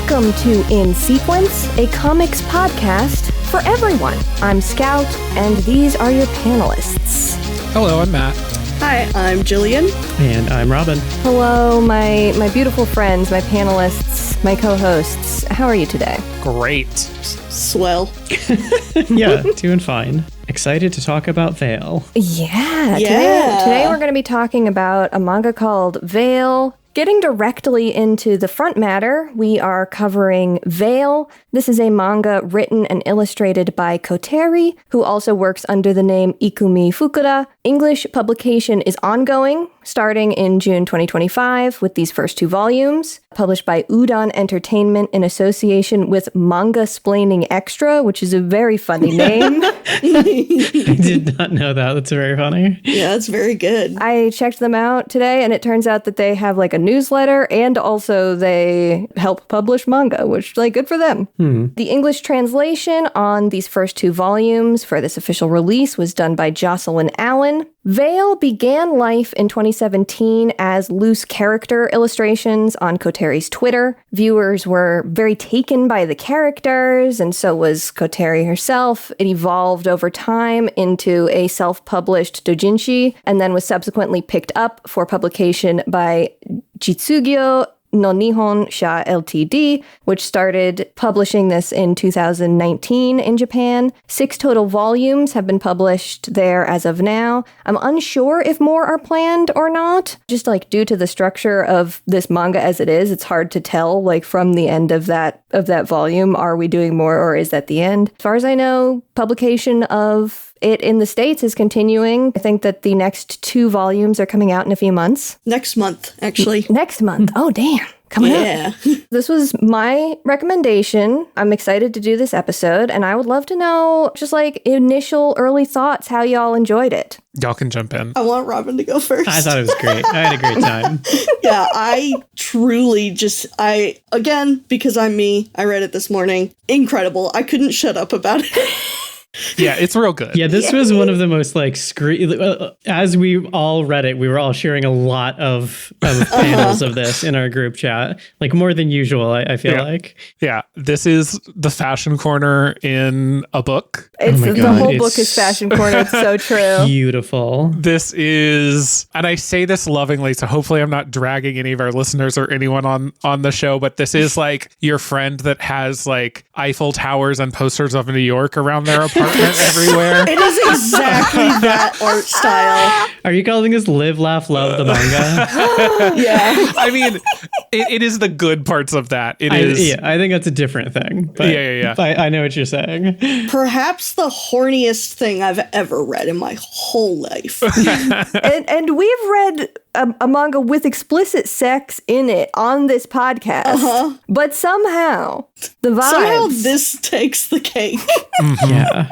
Welcome to In Sequence, a comics podcast for everyone. I'm Scout, and these are your panelists. Hello, I'm Matt. Hi, I'm Jillian. And I'm Robin. Hello, my beautiful friends, my panelists, my co-hosts. How are you today? Great. Swell. Yeah, doing fine. Excited to talk about Veil. Yeah. Today we're going to be talking about a manga called Veil. Getting directly into the front matter, we are covering Veil. This is a manga written and illustrated by Kotteri, who also works under the name Ikumi Fukuda. English publication is ongoing, starting in June 2025 with these first 2 volumes, published by Auron Entertainment in association with Manga-splaining Extra, which is a very funny name. I did not know that. That's very funny. Yeah, it's very good. I checked them out today, and it turns out that they have like a newsletter, and also they help publish manga, which, like, good for them. The English translation on these first 2 volumes for this official release was done by Jocelyn Allen. Veil began life in 2017 as loose character illustrations on Kotteri's Twitter. Viewers were very taken by the characters, and so was Kotteri herself. It evolved over time into a self-published doujinshi, and then was subsequently picked up for publication by Jitsugyo no Nihon Sha Ltd., which started publishing this in 2019 in Japan. 6 total volumes have been published there as of now. I'm unsure if more are planned or not. Just like due to the structure of this manga as it is, it's hard to tell, like, from the end of that volume, are we doing more or is that the end? As far as I know, publication of it in the States is continuing. I think that the next 2 volumes are coming out in a few months. Next month, actually. Next month. Oh, damn. Coming up. This was my recommendation. I'm excited to do this episode, and I would love to know just like initial early thoughts, how y'all enjoyed it. Y'all can jump in. I want Robin to go first. I thought it was great. I had a great time. Yeah, I truly again, because I'm me, I read it this morning. Incredible. I couldn't shut up about it. Yeah, it's real good. Yeah, this was one of the most, like, as we all read it, we were all sharing a lot of panels of this in our group chat, like more than usual, I feel like. Yeah, this is the fashion corner in a book. It's the whole book is fashion corner. It's so true. Beautiful. This is, and I say this lovingly, so hopefully I'm not dragging any of our listeners or anyone on the show, but this is like your friend that has like Eiffel Towers and posters of New York around their apartment everywhere. It is exactly that art style. Are you calling this Live, Laugh, Love the manga? Yeah. I mean, it is the good parts of that. I think that's a different thing. But Yeah. I know what you're saying. Perhaps the horniest thing I've ever read in my whole life. and we've read a manga with explicit sex in it on this podcast. But somehow the vibes. Somehow this takes the cake. Yeah.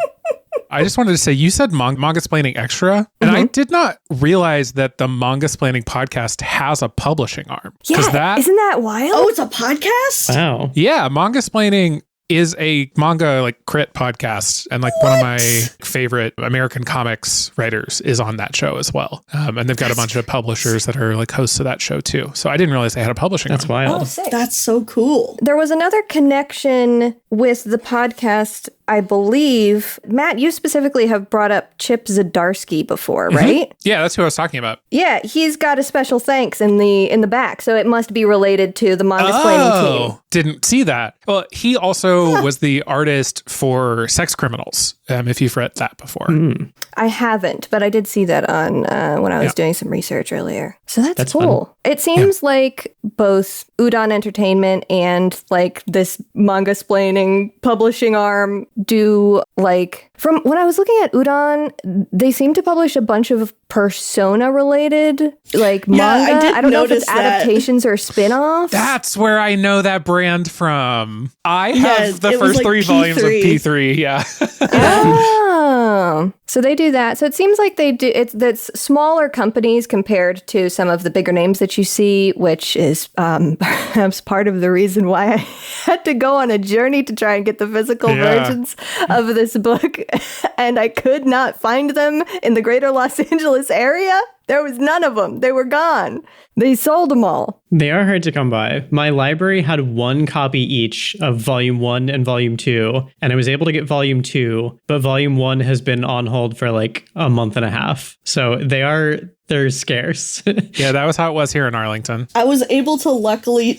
I just wanted to say, you said Manga-splaining Extra, and I did not realize that the Manga-splaining podcast has a publishing arm. Yeah, isn't that wild? Oh, it's a podcast? Wow. Yeah, Manga-splaining is a manga like crit podcast, and like one of my favorite American comics writers is on that show as well. And they've got a bunch of publishers that are like hosts of that show too. So I didn't realize they had a publishing That's arm. wild. Oh, sick. That's so cool. There was another connection with the podcast, I believe. Matt, you specifically have brought up Chip Zdarsky before, right? Yeah, that's who I was talking about. Yeah, he's got a special thanks in the back, so it must be related to the Manga-splaining team. Didn't see that. Well, he also was the artist for Sex Criminals, if you've read that before. I haven't, but I did see that on when I was doing some research earlier. So that's cool. Fun. It seems like both Auron Entertainment and like this manga-splaining publishing arm do, like, from when I was looking at Auron, they seem to publish a bunch of Persona-related like manga. I don't know if it's adaptations or spin-offs. That's where I know that brand from. I have the first like 3 volumes of P3. Yeah. Oh, so they do that. So it seems like they do. That's smaller companies compared to some of the bigger names that you see, which is perhaps part of the reason why I had to go on a journey to try and get the physical versions of this book, and I could not find them in the greater Los Angeles area. There was none of them. They were gone. They sold them all. They are hard to come by. My library had one copy each of Volume 1 and Volume 2, and I was able to get Volume 2, but Volume 1 has been on hold for like a month and a half. So they're scarce. Yeah, that was how it was here in Arlington. I was able to luckily,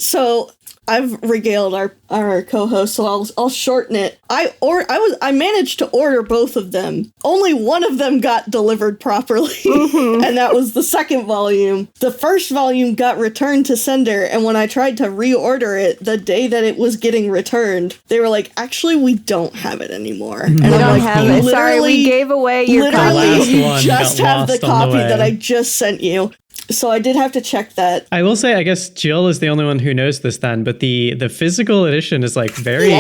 I've regaled our co-host, so I'll shorten it. I managed to order both of them. Only one of them got delivered properly, and that was the second volume. The first volume got returned to sender, and when I tried to reorder it the day that it was getting returned, they were like, "Actually, we don't have it anymore." And We I'm don't like, have it. Sorry, we gave away your copy. Literally, you one just got have the lost on the copy way. that I just sent you. So I did have to check that. I will say, I guess Jill is the only one who knows this then, but the physical edition is like very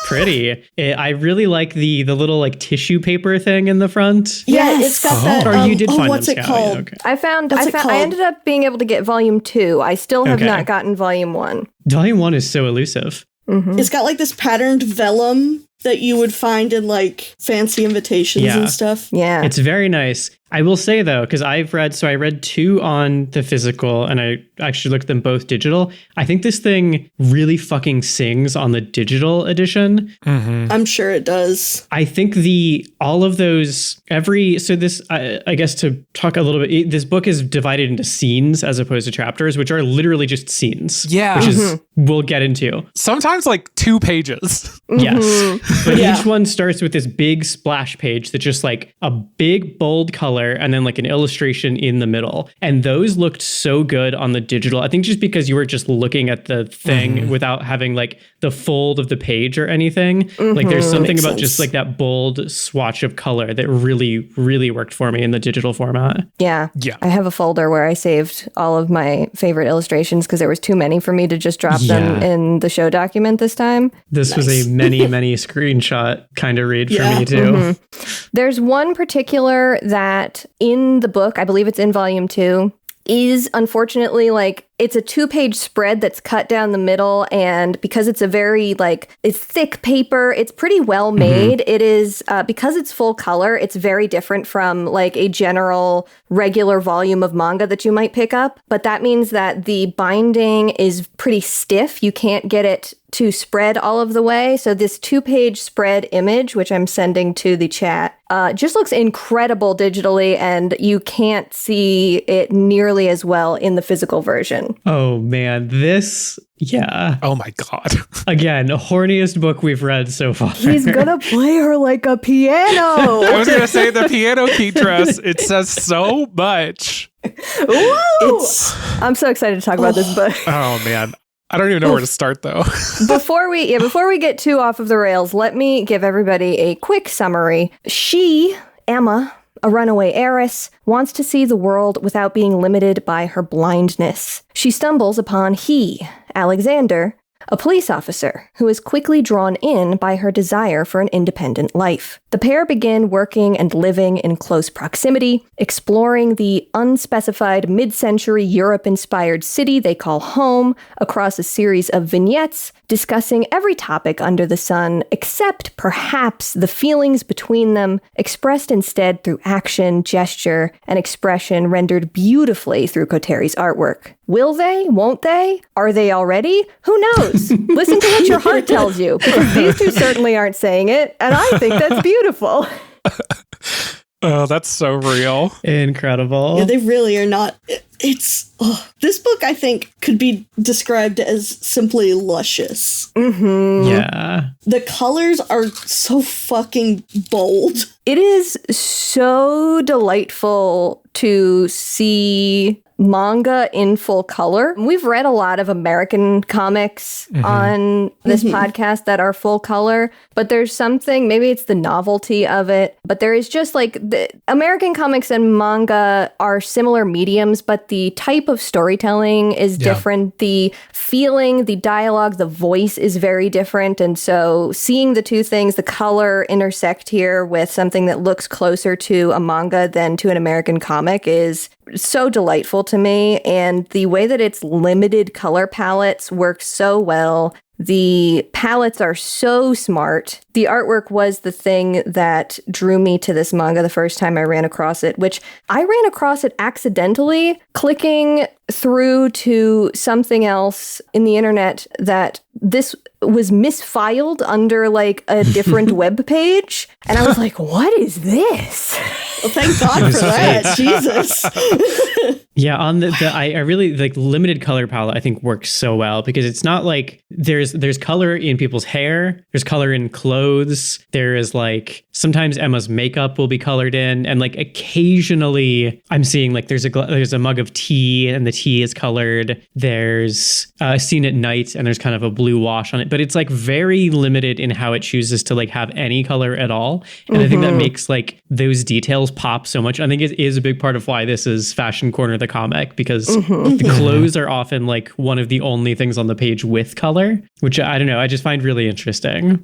pretty. I really like the little like tissue paper thing in the front. Yeah, it's got that. Or you did find what's them, it Scout. called? Okay. I ended up being able to get volume 2. I still have Okay. not gotten volume 1. Volume 1 is so elusive. It's got like this patterned vellum that you would find in like fancy invitations and stuff. Yeah. It's very nice. I will say though, because I read 2 on the physical and I actually looked at them both digital. I think this thing really fucking sings on the digital edition. I'm sure it does. I think I guess to talk a little bit, this book is divided into scenes as opposed to chapters, which are literally just scenes. Yeah. Which is, we'll get into. Sometimes like 2 pages. Yes. But each one starts with this big splash page that's just like a big bold color and then like an illustration in the middle. And those looked so good on the digital. I think just because you were just looking at the thing without having like the fold of the page or anything. Like there's something Makes about sense. just like that bold swatch of color that really, really worked for me in the digital format. Yeah. Yeah. I have a folder where I saved all of my favorite illustrations because there was too many for me to just drop them in the show document this time. This was a many screenshot kind of read for me too. There's one particular that in the book, I believe it's in volume 2, is unfortunately like it's a 2-page spread that's cut down the middle, and because it's a very it's thick paper, it's pretty well made. It is because it's full color, it's very different from like a general regular volume of manga that you might pick up, but that means that the binding is pretty stiff. You can't get it to spread all of the way. So this 2-page spread image, which I'm sending to the chat, just looks incredible digitally, and you can't see it nearly as well in the physical version. Oh man, Oh my God. again, horniest book we've read so far. He's gonna play her like a I piano. was going to say the piano key dress. It says so much. Woo! I'm so excited to talk about this book. Oh man. I don't even know where to start though. Before we get too off of the rails, let me give everybody a quick summary. Emma, a runaway heiress, wants to see the world without being limited by her blindness. She stumbles upon Alexander, a police officer who is quickly drawn in by her desire for an independent life. The pair begin working and living in close proximity, exploring the unspecified mid-century Europe-inspired city they call home across a series of vignettes, discussing every topic under the sun, except perhaps the feelings between them, expressed instead through action, gesture, and expression rendered beautifully through Kotteri's artwork. Will they? Won't they? Are they already? Who knows? Listen to what your heart tells you, because these two certainly aren't saying it, and I think that's beautiful. Oh, that's so real. Incredible. Yeah, they really are not. This book, I think, could be described as simply luscious. Yeah. The colors are so fucking bold. It is so delightful to see manga in full color. We've read a lot of American comics on this podcast that are full color, but there's something, maybe it's the novelty of it, but there is just like the American comics and manga are similar mediums, but the type of storytelling is different. The feeling, the dialogue, the voice is very different. And so seeing the two things, the color intersect here with something that looks closer to a manga than to an American comic is so delightful to me. And the way that its limited color palettes work so well. The palettes are so smart. The artwork was the thing that drew me to this manga the first time I ran across it, which I ran across it accidentally, clicking through to something else in the internet that this was misfiled under like a different web page. And I was like, what is this? Well, thank God for that. Jesus. Yeah, on the I really like limited color palette I think works so well because it's not like there's color in people's hair, there's color in clothes, there is like sometimes Emma's makeup will be colored in, and like occasionally I'm seeing like there's a mug of tea and the tea is colored. There's a scene at night and there's kind of a blue wash on it, but it's like very limited in how it chooses to like have any color at all. And I think that makes like those details pop so much. I think it is a big part of why this is Fashion Corner the comic, because the clothes are often like one of the only things on the page with color, which I don't know, I just find really interesting.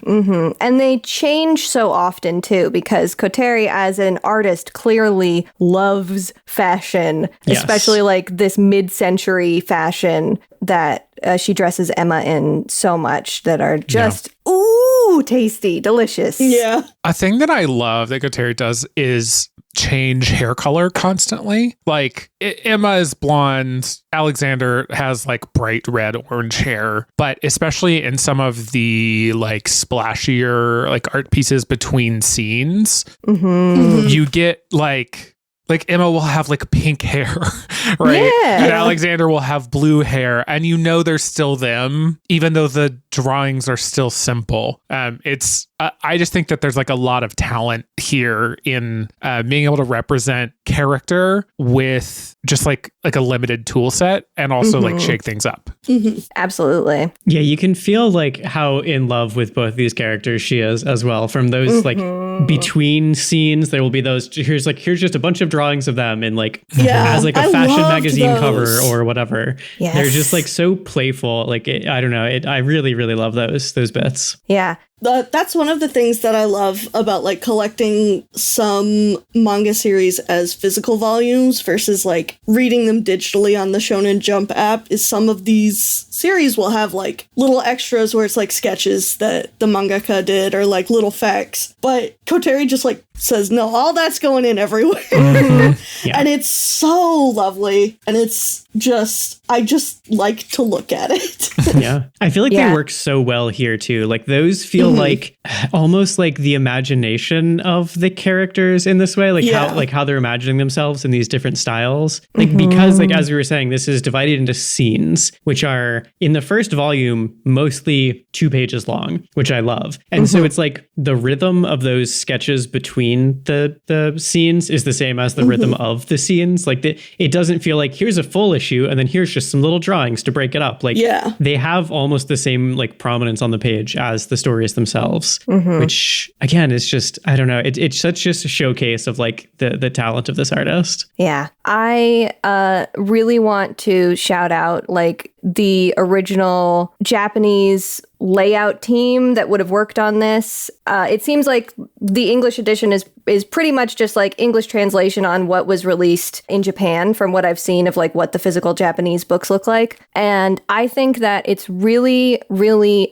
And they change so often too, because Kotteri as an artist clearly loves fashion, especially like this mid-century fashion that she dresses Emma in so much that are just ooh, tasty, delicious. Yeah. A thing that I love that Kotteri does is change hair color constantly. Like Emma is blonde, Alexander has like bright red orange hair, but especially in some of the like splashier like art pieces between scenes, you get like Emma will have like pink hair, right? Yeah. And Alexander will have blue hair, and you know they're still them, even though the drawings are still simple. I just think that there's like a lot of talent here in being able to represent character with just like a limited tool set and also like shake things up. Absolutely. Yeah, you can feel like how in love with both these characters she is as well. From those like between scenes, there will be those here's just a bunch of drawings of them in like as like a fashion magazine cover or whatever. Yes. They're just like so playful. Like I don't know, I really love those bits. Yeah. That's one of the things that I love about like collecting some manga series as physical volumes versus like reading them digitally on the Shonen Jump app is some of these series will have like little extras where it's like sketches that the mangaka did or like little facts. But Kotteri just like says, no, all that's going in everywhere. Yeah. And it's so lovely. And it's just, I just like to look at it. Yeah. I feel like they work so well here too. Like those feel like almost like the imagination of the characters in this way, like how they're imagining themselves in these different styles. Like because like as we were saying, this is divided into scenes, which are in the first volume mostly 2 pages long, which I love. And so it's like the rhythm of those sketches between the scenes is the same as the rhythm of the scenes. Like it doesn't feel like here's a full issue and then here's just some little drawings to break it up. Like they have almost the same like prominence on the page as the stories themselves, which again is just, I don't know, it's such just a showcase of like the talent of this artist. Yeah. I really want to shout out like the original Japanese layout team that would have worked on this. It seems like the English edition is pretty much just like English translation on what was released in Japan from what I've seen of like what the physical Japanese books look like. And I think that it's really,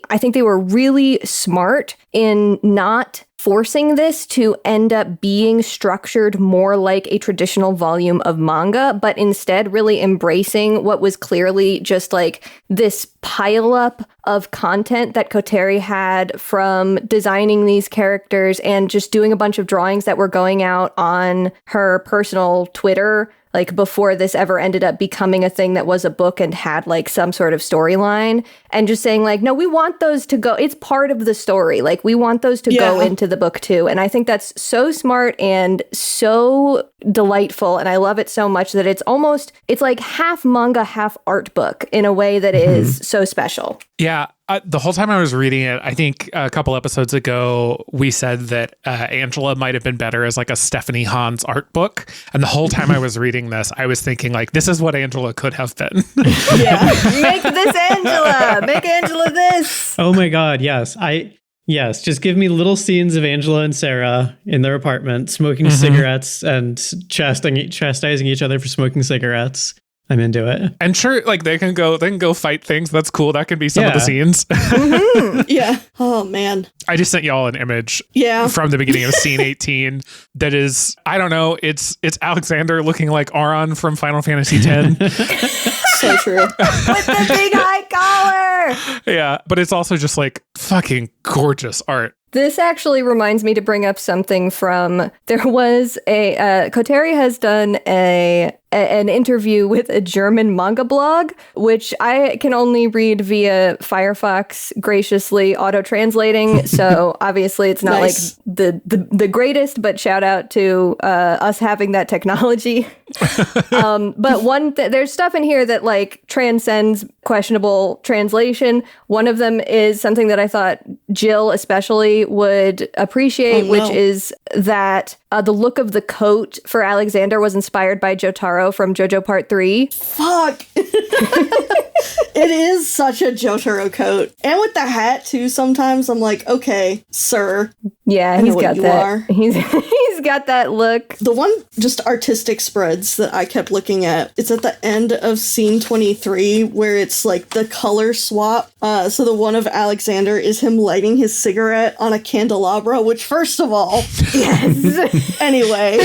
I think they were really smart in not forcing this to end up being structured more like a traditional volume of manga, but instead really embracing what was clearly just like this pileup of content that Kotteri had from designing these characters and just doing a bunch of drawings that were going out on her personal Twitter, like before this ever ended up becoming a thing that was a book and had like some sort of storyline, and just saying like, no, we want those to go. It's part of the story. Like we want those to go into the book too. And I think that's so smart and so delightful. And I love it so much that it's like half manga, half art book in a way that is so special. Yeah. The whole time I was reading it, I think a couple episodes ago, we said that Angela might have been better as like a Stephanie Hans art book. And the whole time I was reading this, I was thinking like, this is what Angela could have been. Make this Angela. Make Angela this. Oh my God. Yes. Yes, just give me little scenes of Angela and Sarah in their apartment smoking cigarettes and chastising each other for smoking cigarettes. I'm into it. And sure, like they can go fight things. That's cool. That can be some of the scenes. Yeah. Oh man. I just sent y'all an image from the beginning of scene 18 that is, I don't know, it's Alexander looking like Auron from Final Fantasy X. So true. With the big high collar. Yeah, but it's also just like fucking gorgeous art. This actually reminds me to bring up something from, there was Kotteri has done an interview with a German manga blog, which I can only read via Firefox graciously auto-translating. So obviously it's not like the greatest, but shout out to us having that technology. But there's stuff in here that like transcends questionable translation. One of them is something that I thought Jill especially would appreciate, which is that the look of the coat for Alexander was inspired by Jotaro from JoJo Part 3. Fuck. It is such a Jotaro coat. And with the hat, too, sometimes I'm like, okay, sir. Yeah, he's got that. He's got that look. The one just artistic spreads that I kept looking at, it's at the end of scene 23, where it's like the color swap. So the one of Alexander is him lighting his cigarette on a candelabra, which, first of all, yes. Anyway.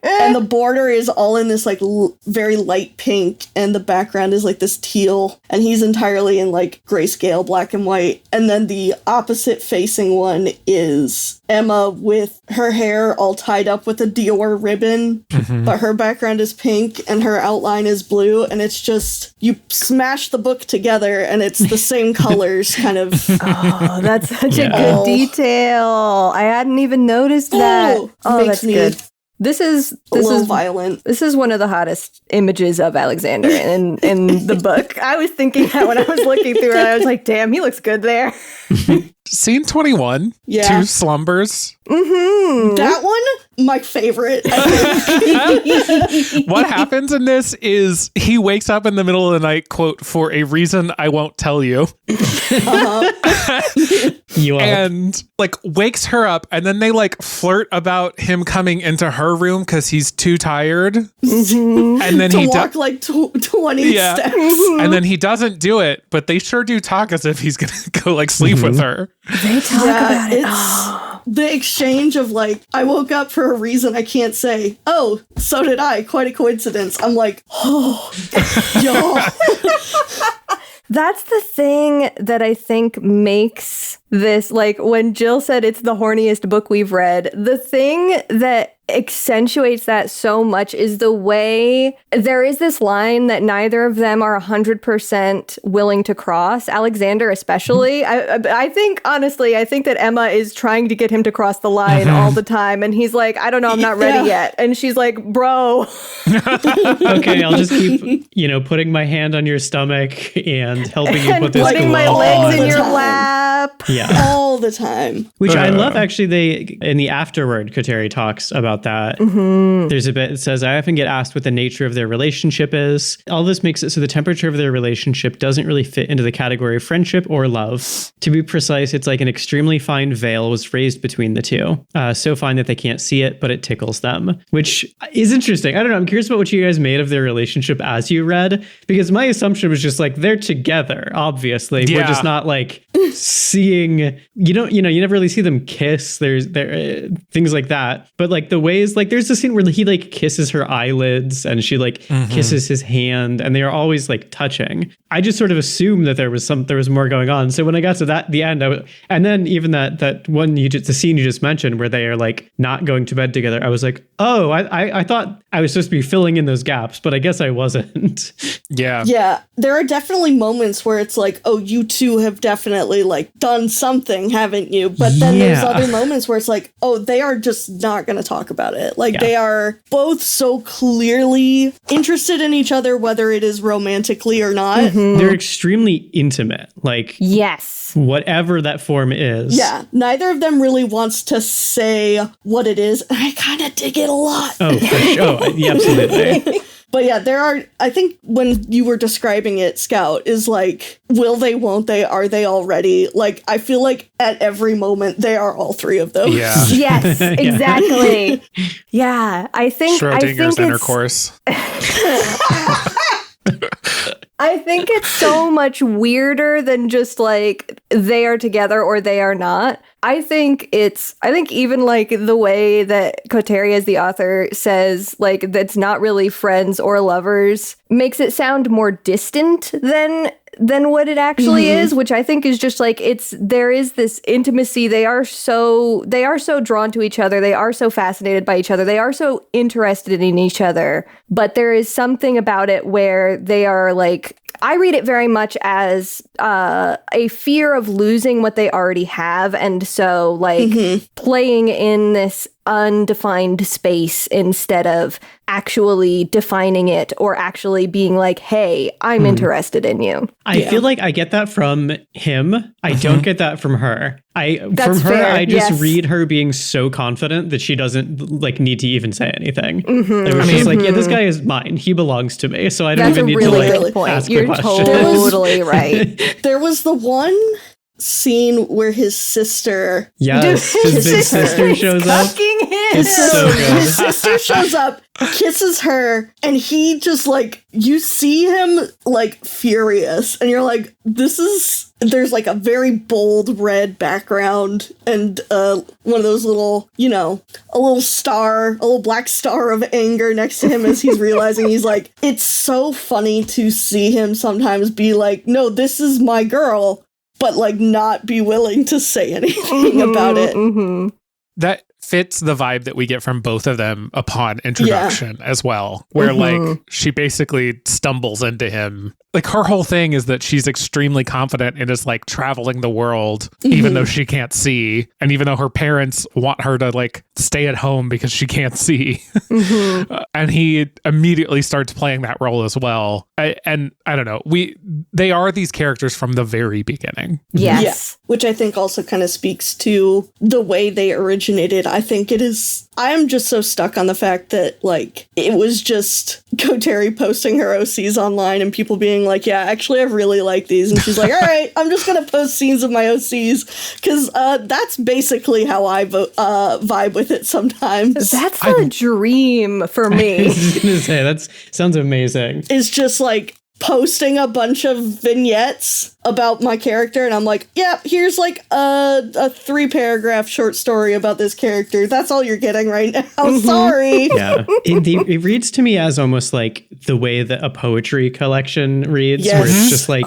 And the border is all in this like very light pink, and the background is like this teal, and he's entirely in like grayscale black and white. And then the opposite facing one is Emma with her hair all tied up with a Dior ribbon, but her background is pink and her outline is blue, and it's just, you smash the book together and it's the same colors kind of. Oh, that's such a good detail. I hadn't even noticed that. Oh, that's good. This is violent. This is one of the hottest images of Alexander in the book. I was thinking that when I was looking through it. I was like, damn, he looks good there. Scene 21. Yeah. 2 slumbers. Mm-hmm. That one, my favorite. What happens in this is he wakes up in the middle of the night, quote, for a reason I won't tell you. And like wakes her up, and then they like flirt about him coming into her room because he's too tired. And then he walk like 20 steps. And then he doesn't do it, but they sure do talk as if he's gonna go like sleep with her. They talk about it. The exchange of like, I woke up for a reason I can't say. Oh, so did I. Quite a coincidence. I'm like, oh, y'all. That's the thing that I think makes this, like when Jill said it's the horniest book we've read, the thing that accentuates that so much is the way there is this line that neither of them are 100% willing to cross. Alexander especially. I think, honestly, I think that Emma is trying to get him to cross the line all the time. And he's like, I don't know, I'm not ready yet. And she's like, bro. Okay, I'll just keep, putting my hand on your stomach and helping you put this putting my legs in your lap. Yeah. All the time. Which I love, actually, in the afterword, Kotteri talks about that. There's a bit that says, I often get asked what the nature of their relationship is. All this makes it so the temperature of their relationship doesn't really fit into the category of friendship or love. To be precise, it's like an extremely fine veil was raised between the two. So fine that they can't see it, but it tickles them. Which is interesting. I don't know. I'm curious about what you guys made of their relationship as you read. Because my assumption was just like, they're together, obviously. Yeah. We're just not like seeing, you never really see them kiss. There's things like that. But like the ways, like there's a scene where he like kisses her eyelids and she like kisses his hand, and they are always like touching. I just sort of assumed that there was more going on. So when I got to the end, and then even that one the scene you just mentioned where they are like not going to bed together, I was like, oh, I thought I was supposed to be filling in those gaps, but I guess I wasn't. Yeah. There are definitely moments where it's like, oh, you two have definitely like done something, haven't you? But then there's other moments where it's like, oh, they are just not going to talk about it. Like they are both so clearly interested in each other, whether it is romantically or not. They're extremely intimate. Like, yes, whatever that form is. Yeah. Neither of them really wants to say what it is. And I kind of dig it a lot. Oh, for sure. Yeah, absolutely. But yeah, there are, I think when you were describing it, Scout, is like, will they, won't they, are they already? Like, I feel like at every moment they are all three of those. Yeah. Yes, exactly. Yeah, I think Schrodinger's it's intercourse. I think it's so much weirder than just like they are together or they are not. I think even like the way that Kotteri as the author says like that's not really friends or lovers makes it sound more distant than what it actually is, which I think is just like there is this intimacy. They are so drawn to each other. They are so fascinated by each other. They are so interested in each other. But there is something about it where they are like, I read it very much as a fear of losing what they already have. And so like playing in this undefined space instead of actually defining it or actually being like, hey, I'm interested in you. I feel like I get that from him. I don't get that from her. I just read her being so confident that she doesn't like need to even say anything. It was just like, yeah, this guy is mine. He belongs to me. So I don't even need to like ask the question. You're totally right. There was the one scene where his sister his big sister shows up. It's so good. His sister shows up, kisses her, and he just like, you see him like furious, and you're like, there's like a very bold red background and one of those little, a little black star of anger next to him as he's realizing he's like, it's so funny to see him sometimes be like, no, this is my girl, but like not be willing to say anything about it. That fits the vibe that we get from both of them upon introduction as well, where like she basically stumbles into him. Like her whole thing is that she's extremely confident and is like traveling the world, even though she can't see. And even though her parents want her to like stay at home because she can't see. And he immediately starts playing that role as well. And I don't know, they are these characters from the very beginning. Yes. Yeah, which I think also kind of speaks to the way they originated. I think I am just so stuck on the fact that like it was just Kotteri posting her OCs online and people being like, yeah, actually I really like these, and she's like, all right, I'm just gonna post scenes of my OCs because that's basically how I vibe with it sometimes. That's a dream for me. I was gonna say, that sounds amazing. It's just like posting a bunch of vignettes about my character, and I'm like, yeah, here's like a 3-paragraph short story about this character. That's all you're getting right now. Sorry. Yeah. It reads to me as almost like the way that a poetry collection reads, where it's just like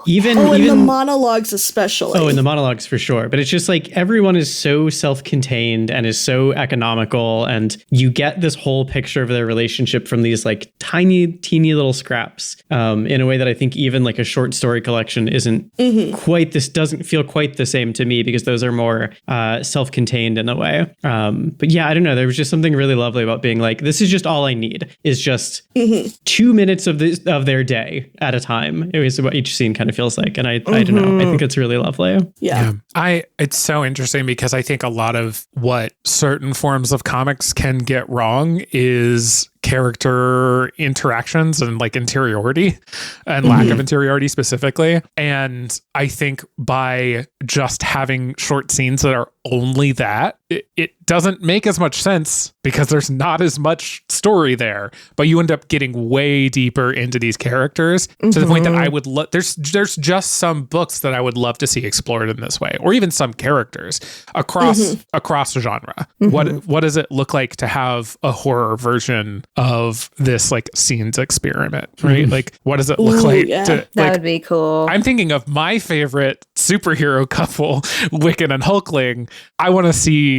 even in the monologues especially. Oh, in the monologues for sure. But it's just like everyone is so self-contained and is so economical, and you get this whole picture of their relationship from these like tiny, teeny little scraps in a way that I think even like a short story collection isn't quite this, doesn't feel quite the same to me, because those are more self-contained in a way. But yeah, I don't know. There was just something really lovely about being like, this is just all I need is just 2 minutes of their day at a time. It was what each scene kind of feels like. And I don't know. I think it's really lovely. Yeah. It's so interesting because I think a lot of what certain forms of comics can get wrong is character interactions and like interiority and lack of interiority specifically. And I think by just having short scenes that are only that, it doesn't make as much sense because there's not as much story there, but you end up getting way deeper into these characters to the point that I would there's just some books that I would love to see explored in this way, or even some characters across the genre. What does it look like to have a horror version of this like scenes experiment, right? Like, what does it look like? That would be cool. I'm thinking of my favorite superhero couple, Wiccan and Hulkling. I want to see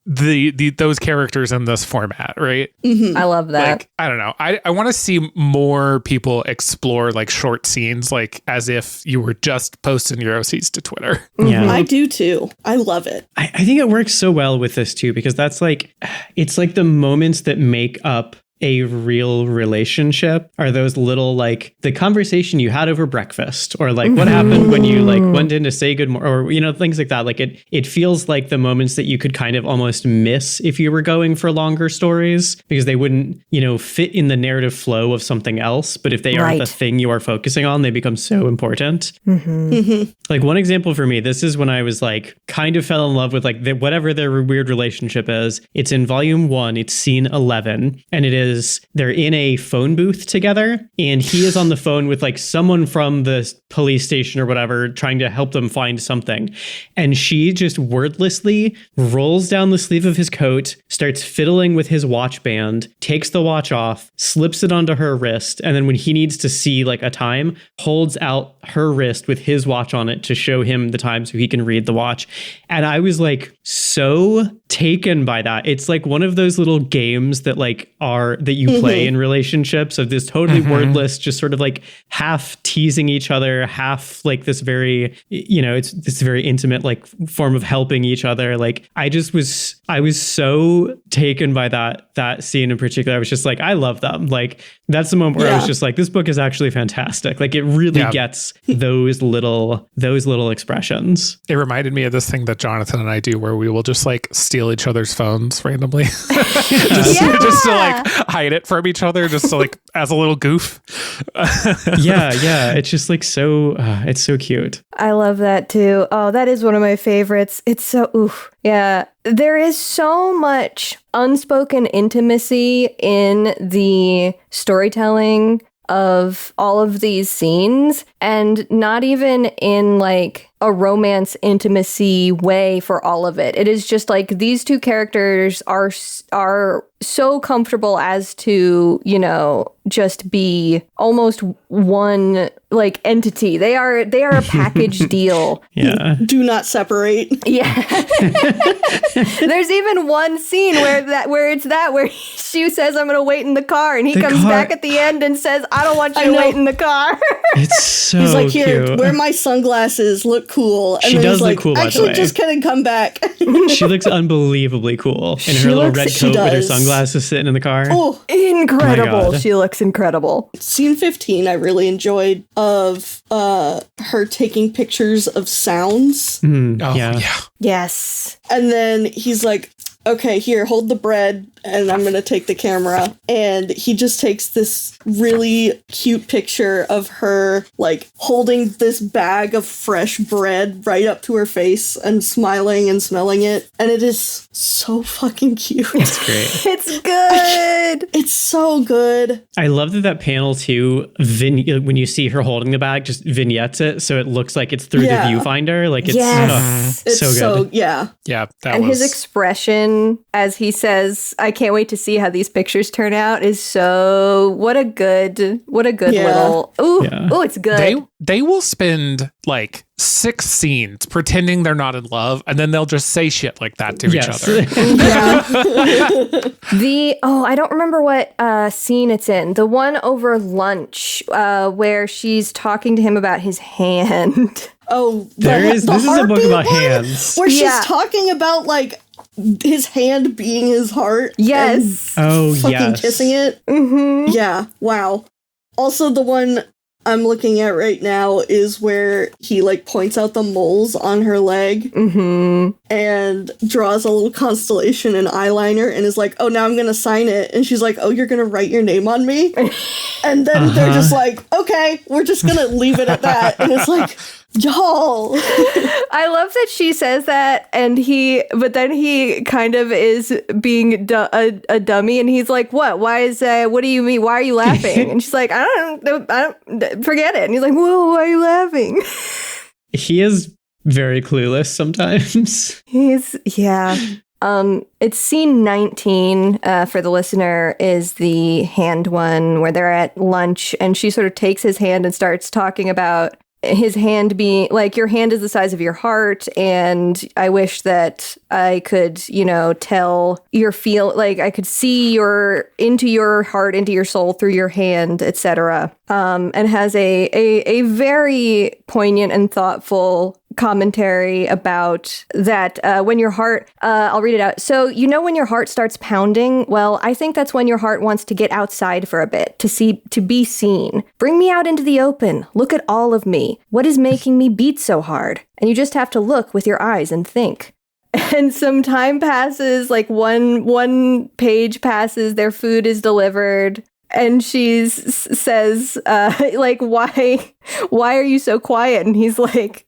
those characters in this format, right? I love that. Like, I don't know. I want to see more people explore like short scenes, like as if you were just posting your OCs to Twitter. Yeah, I do too. I love it. I think it works so well with this too, because that's like, it's like the moments that make up a real relationship are those little, like, the conversation you had over breakfast, or like what happened when you like went in to say good morning, or, you know, things like that. Like it feels like the moments that you could kind of almost miss if you were going for longer stories, because they wouldn't, you know, fit in the narrative flow of something else. But if they are the thing you are focusing on, they become so important. Like, one example for me, this is when I was like kind of fell in love with like whatever their weird relationship is. It's in volume 1, it's scene 11, and it is they're in a phone booth together, and he is on the phone with like someone from the police station or whatever, trying to help them find something. And she just wordlessly rolls down the sleeve of his coat, starts fiddling with his watch band, takes the watch off, slips it onto her wrist, and then when he needs to see like a time, holds out her wrist with his watch on it to show him the time so he can read the watch. And I was like so taken by that. It's like one of those little games that like are that you play in relationships, of this totally wordless, just sort of like half teasing each other, half like this very, you know, it's this very intimate like form of helping each other. Like I was so taken by that scene in particular. I was just like, I love them. Like that's the moment where I was just like, this book is actually fantastic. Like it really gets those little expressions. It reminded me of this thing that Jonathan and I do where we will just like steal each other's phones randomly. just to like hide it from each other, just to like as a little goof. yeah. It's just like so, it's so cute. I love that too. Oh, that is one of my favorites. It's so, oof. Yeah. There is so much unspoken intimacy in the storytelling of all of these scenes, and not even in like a romance intimacy way for all of it. It is just like these two characters are so comfortable as to, you know, just be almost one like entity. They are a package deal. Yeah. Do not separate. Yeah. There's even one scene where she says, I'm going to wait in the car, and he comes back at the end and says, I don't want you to wait in the car. It's so He's like, here, cute. wear my sunglasses, look cool. And she then does he's look like, cool, by the actually, way. just kidding, come back. She looks unbelievably cool in her little red coat with her sunglasses sitting in the car. Oh, incredible. God. She looks incredible. Scene 15 I really enjoyed, of her taking pictures of sounds. Yeah. Yes. And then he's like, okay, here, hold the bread, and I'm going to take the camera. And he just takes this really cute picture of her, like, holding this bag of fresh bread right up to her face and smiling and smelling it. And it is so fucking cute. It's great. It's good. It's so good. I love that panel too, when you see her holding the bag, just vignettes it so it looks like it's through the viewfinder. Like it's, It's so good. so, yeah. Yeah, and his expression as he says, I can't wait to see how these pictures turn out, is so what a good little it's good. They will spend like 6 scenes pretending they're not in love, and then they'll just say shit like that to each other. I don't remember what scene it's in. The one over lunch where she's talking to him about his hand. Oh, this is a book about hands. Where she's talking about like his hand being his heart. Yes. Fucking kissing it. Mm-hmm. Yeah. Wow. Also, the one I'm looking at right now is where he like points out the moles on her leg and draws a little constellation in eyeliner and is like, oh, now I'm going to sign it. And she's like, oh, you're going to write your name on me? And then they're just like, okay, we're just going to leave it at that. And it's like, y'all. I love that she says that, but then he kind of is being a dummy, and he's like, what do you mean? Why are you laughing? And she's like, I don't forget it. And he's like, whoa, why are you laughing? He is very clueless sometimes. It's scene 19 for the listener, is the hand one where they're at lunch, and she sort of takes his hand and starts talking about his hand being like, your hand is the size of your heart, and I wish that I could, you know, tell your like I could see into your heart, into your soul through your hand, etc. And has a very poignant and thoughtful commentary about that when your heart, I'll read it out. So, when your heart starts pounding, well, I think that's when your heart wants to get outside for a bit, to be seen. Bring me out into the open. Look at all of me. What is making me beat so hard? And you just have to look with your eyes and think. And some time passes, like one page passes, their food is delivered. And she says, like, why are you so quiet? And he's like,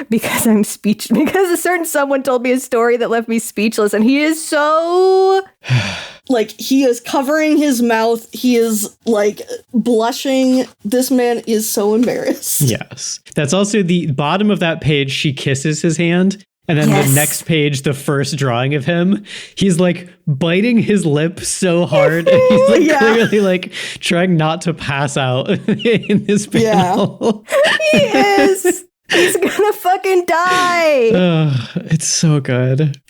because I'm speechless. Because a certain someone told me a story that left me speechless. And he is so... Like, he is covering his mouth. He is, like, blushing. This man is so embarrassed. Yes. That's also the bottom of that page. She kisses his hand. And then the next page, the first drawing of him, he's like biting his lip so hard. And he's like clearly like trying not to pass out in this panel. Yeah. He is. He's gonna fucking die. It's so good.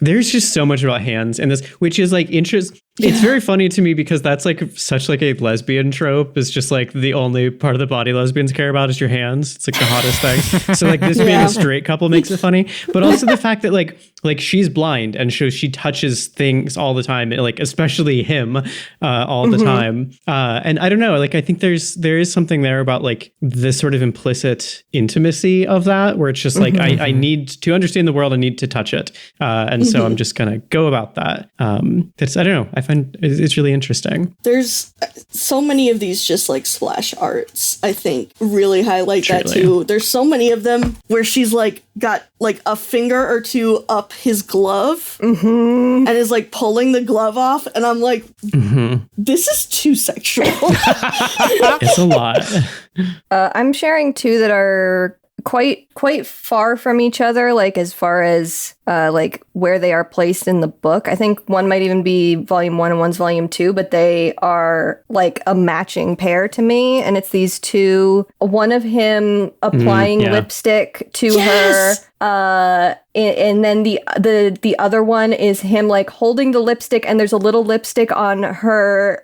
There's just so much about hands in this, which is like It's very funny to me because that's like such like a lesbian trope. It's just like the only part of the body lesbians care about is your hands. It's like the hottest thing. So like this being a straight couple makes it funny, but also the fact that like she's blind and so she touches things all the time, like especially him all the time. And I don't know, like I think there is something there about like this sort of implicit intimacy of that, where it's just like I need to understand the world, I need to touch it, and so I'm just gonna go about that. That's I don't know. I find it's really interesting. There's so many of these just like splash arts, I think, really highlight that too. There's so many of them where she's like got like a finger or two up his glove and is like pulling the glove off. And I'm like, this is too sexual. It's a lot. I'm sharing two that are quite far from each other, like as far as like where they are placed in the book. I think one might even be volume 1 and one's volume 2, but they are like a matching pair to me. And it's these two, one of him applying lipstick to her, and then the other one is him like holding the lipstick, and there's a little lipstick on her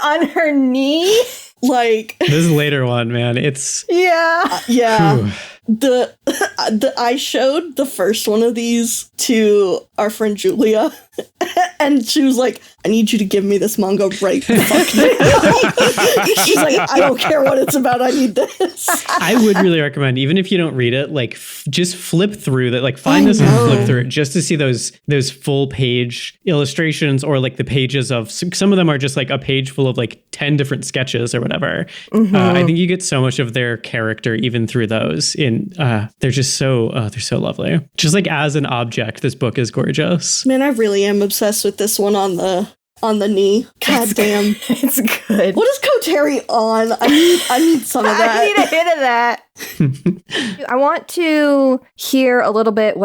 on her knee. Like this later one, man, it's yeah. I showed the first one of these to our friend Julia, and she was like, I need you to give me this manga right the fuck now. She's like, I don't care what it's about, I need this. I would really recommend, even if you don't read it, like just flip through that, like find this and flip through it just to see those full page illustrations, or like the pages of some of them are just like a page full of like 10 different sketches or whatever. I think you get so much of their character even through those. They're just so they're so lovely. Just like as an object, this book is gorgeous. Man, I really am obsessed with this one on the knee. God damn. It's good. What is Kotteri on? I need some of that. I need a hit of that. I want to hear a little bit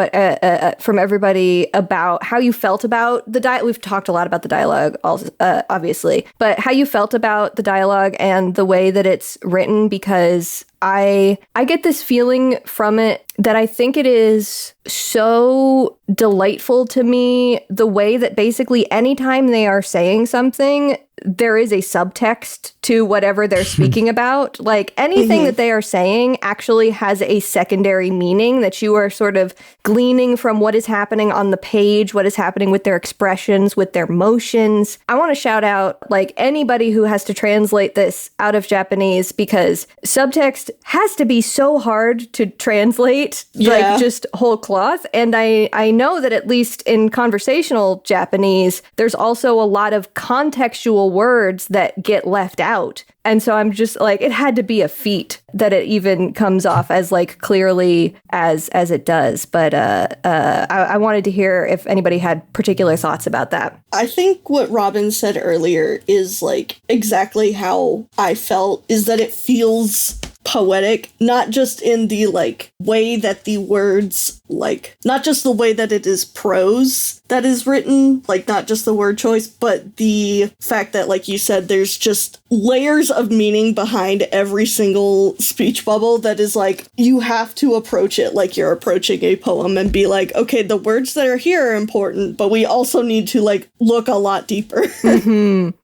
from everybody about how you felt about the dialogue. We've talked a lot about the dialogue, obviously, but how you felt about the dialogue and the way that it's written, because I get this feeling from it that I think it is so delightful to me, the way that basically anytime they are saying something, there is a subtext to whatever they're speaking about. Like anything that they are saying actually has a secondary meaning that you are sort of gleaning from what is happening on the page, what is happening with their expressions, with their motions. I want to shout out like anybody who has to translate this out of Japanese, because subtext has to be so hard to translate, like just whole cloth. And I know that at least in conversational Japanese, there's also a lot of contextual words that get left out. And so I'm just like, it had to be a feat that it even comes off as like clearly as it does. But I wanted to hear if anybody had particular thoughts about that. I think what Robin said earlier is like exactly how I felt, is that it feels poetic, not just in the like way that the words like, not just the way that it is prose that is written, like, not just the word choice, but the fact that, like you said, there's just layers of meaning behind every single speech bubble that is like, you have to approach it like you're approaching a poem and be like, okay, the words that are here are important, but we also need to, like, look a lot deeper.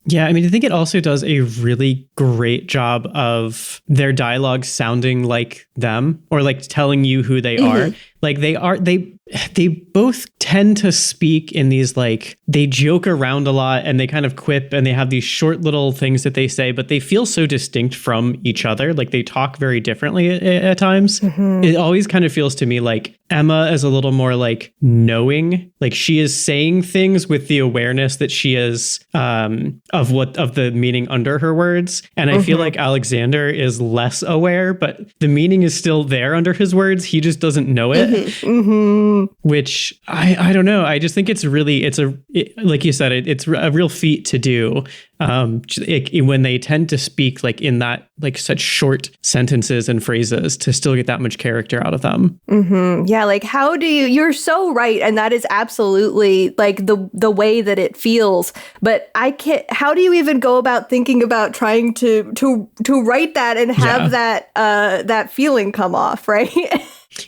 Yeah, I mean, I think it also does a really great job of their dialogue sounding like them, or like telling you who they are. Like they both tend to speak in these, like, they joke around a lot and they kind of quip and they have these short little things that they say, but they feel so distinct from each other. Like they talk very differently at times. It always kind of feels to me like Emma is a little more like knowing, like she is saying things with the awareness that she is of the meaning under her words. And I feel like Alexander is less aware, but the meaning is still there under his words. He just doesn't know it. Which I don't know. I just think it's really, like you said, it's a real feat to do. When they tend to speak like in that, like such short sentences and phrases to still get that much character out of them. Yeah, like how do you're so right, and that is absolutely like the way that it feels. But how do you even go about thinking about trying to write that and have that feeling come off, right?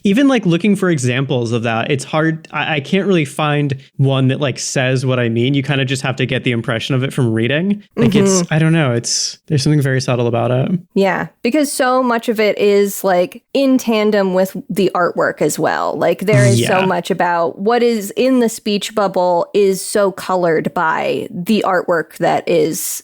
Even like looking for examples of that, it's hard. I can't really find one that like says what I mean. You kind of just have to get the impression of it from reading. Like I don't know. There's something very subtle about it. Yeah, because so much of it is like in tandem with the artwork as well. Like there is so much about what is in the speech bubble is so colored by the artwork that is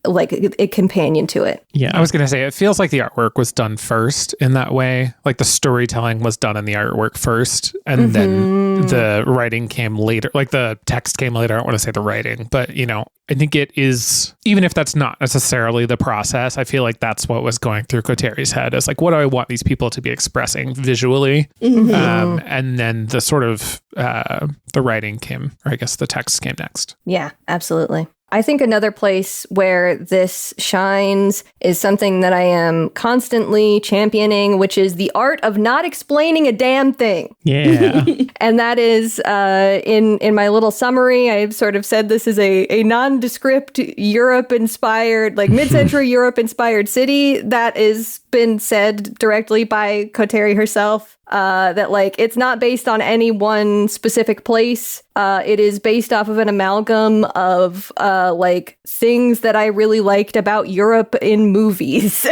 like a companion to it. Yeah, I was going to say, it feels like the artwork was done first in that way. Like the storytelling was done in the artwork first, and then the writing came later. Like the text came later. I don't want to say the writing, but I think it is, even if that's not necessarily the process, I feel like that's what was going through Kotteri's head. Is like, what do I want these people to be expressing visually? And then the sort of the writing came, or I guess the text came next. Yeah, absolutely. I think another place where this shines is something that I am constantly championing, which is the art of not explaining a damn thing. Yeah. And that is in my little summary, I've sort of said this is a nondescript Europe-inspired, like mid-century Europe-inspired city that is been said directly by Kotteri herself. That like it's not based on any one specific place. It is based off of an amalgam of like things that I really liked about Europe in movies.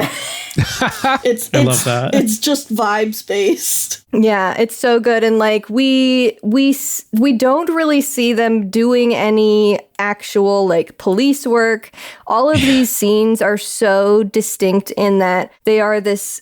I love that. It's just vibes based. Yeah, it's so good, and like we don't really see them doing any actual like police work. All of these scenes are so distinct in that they are this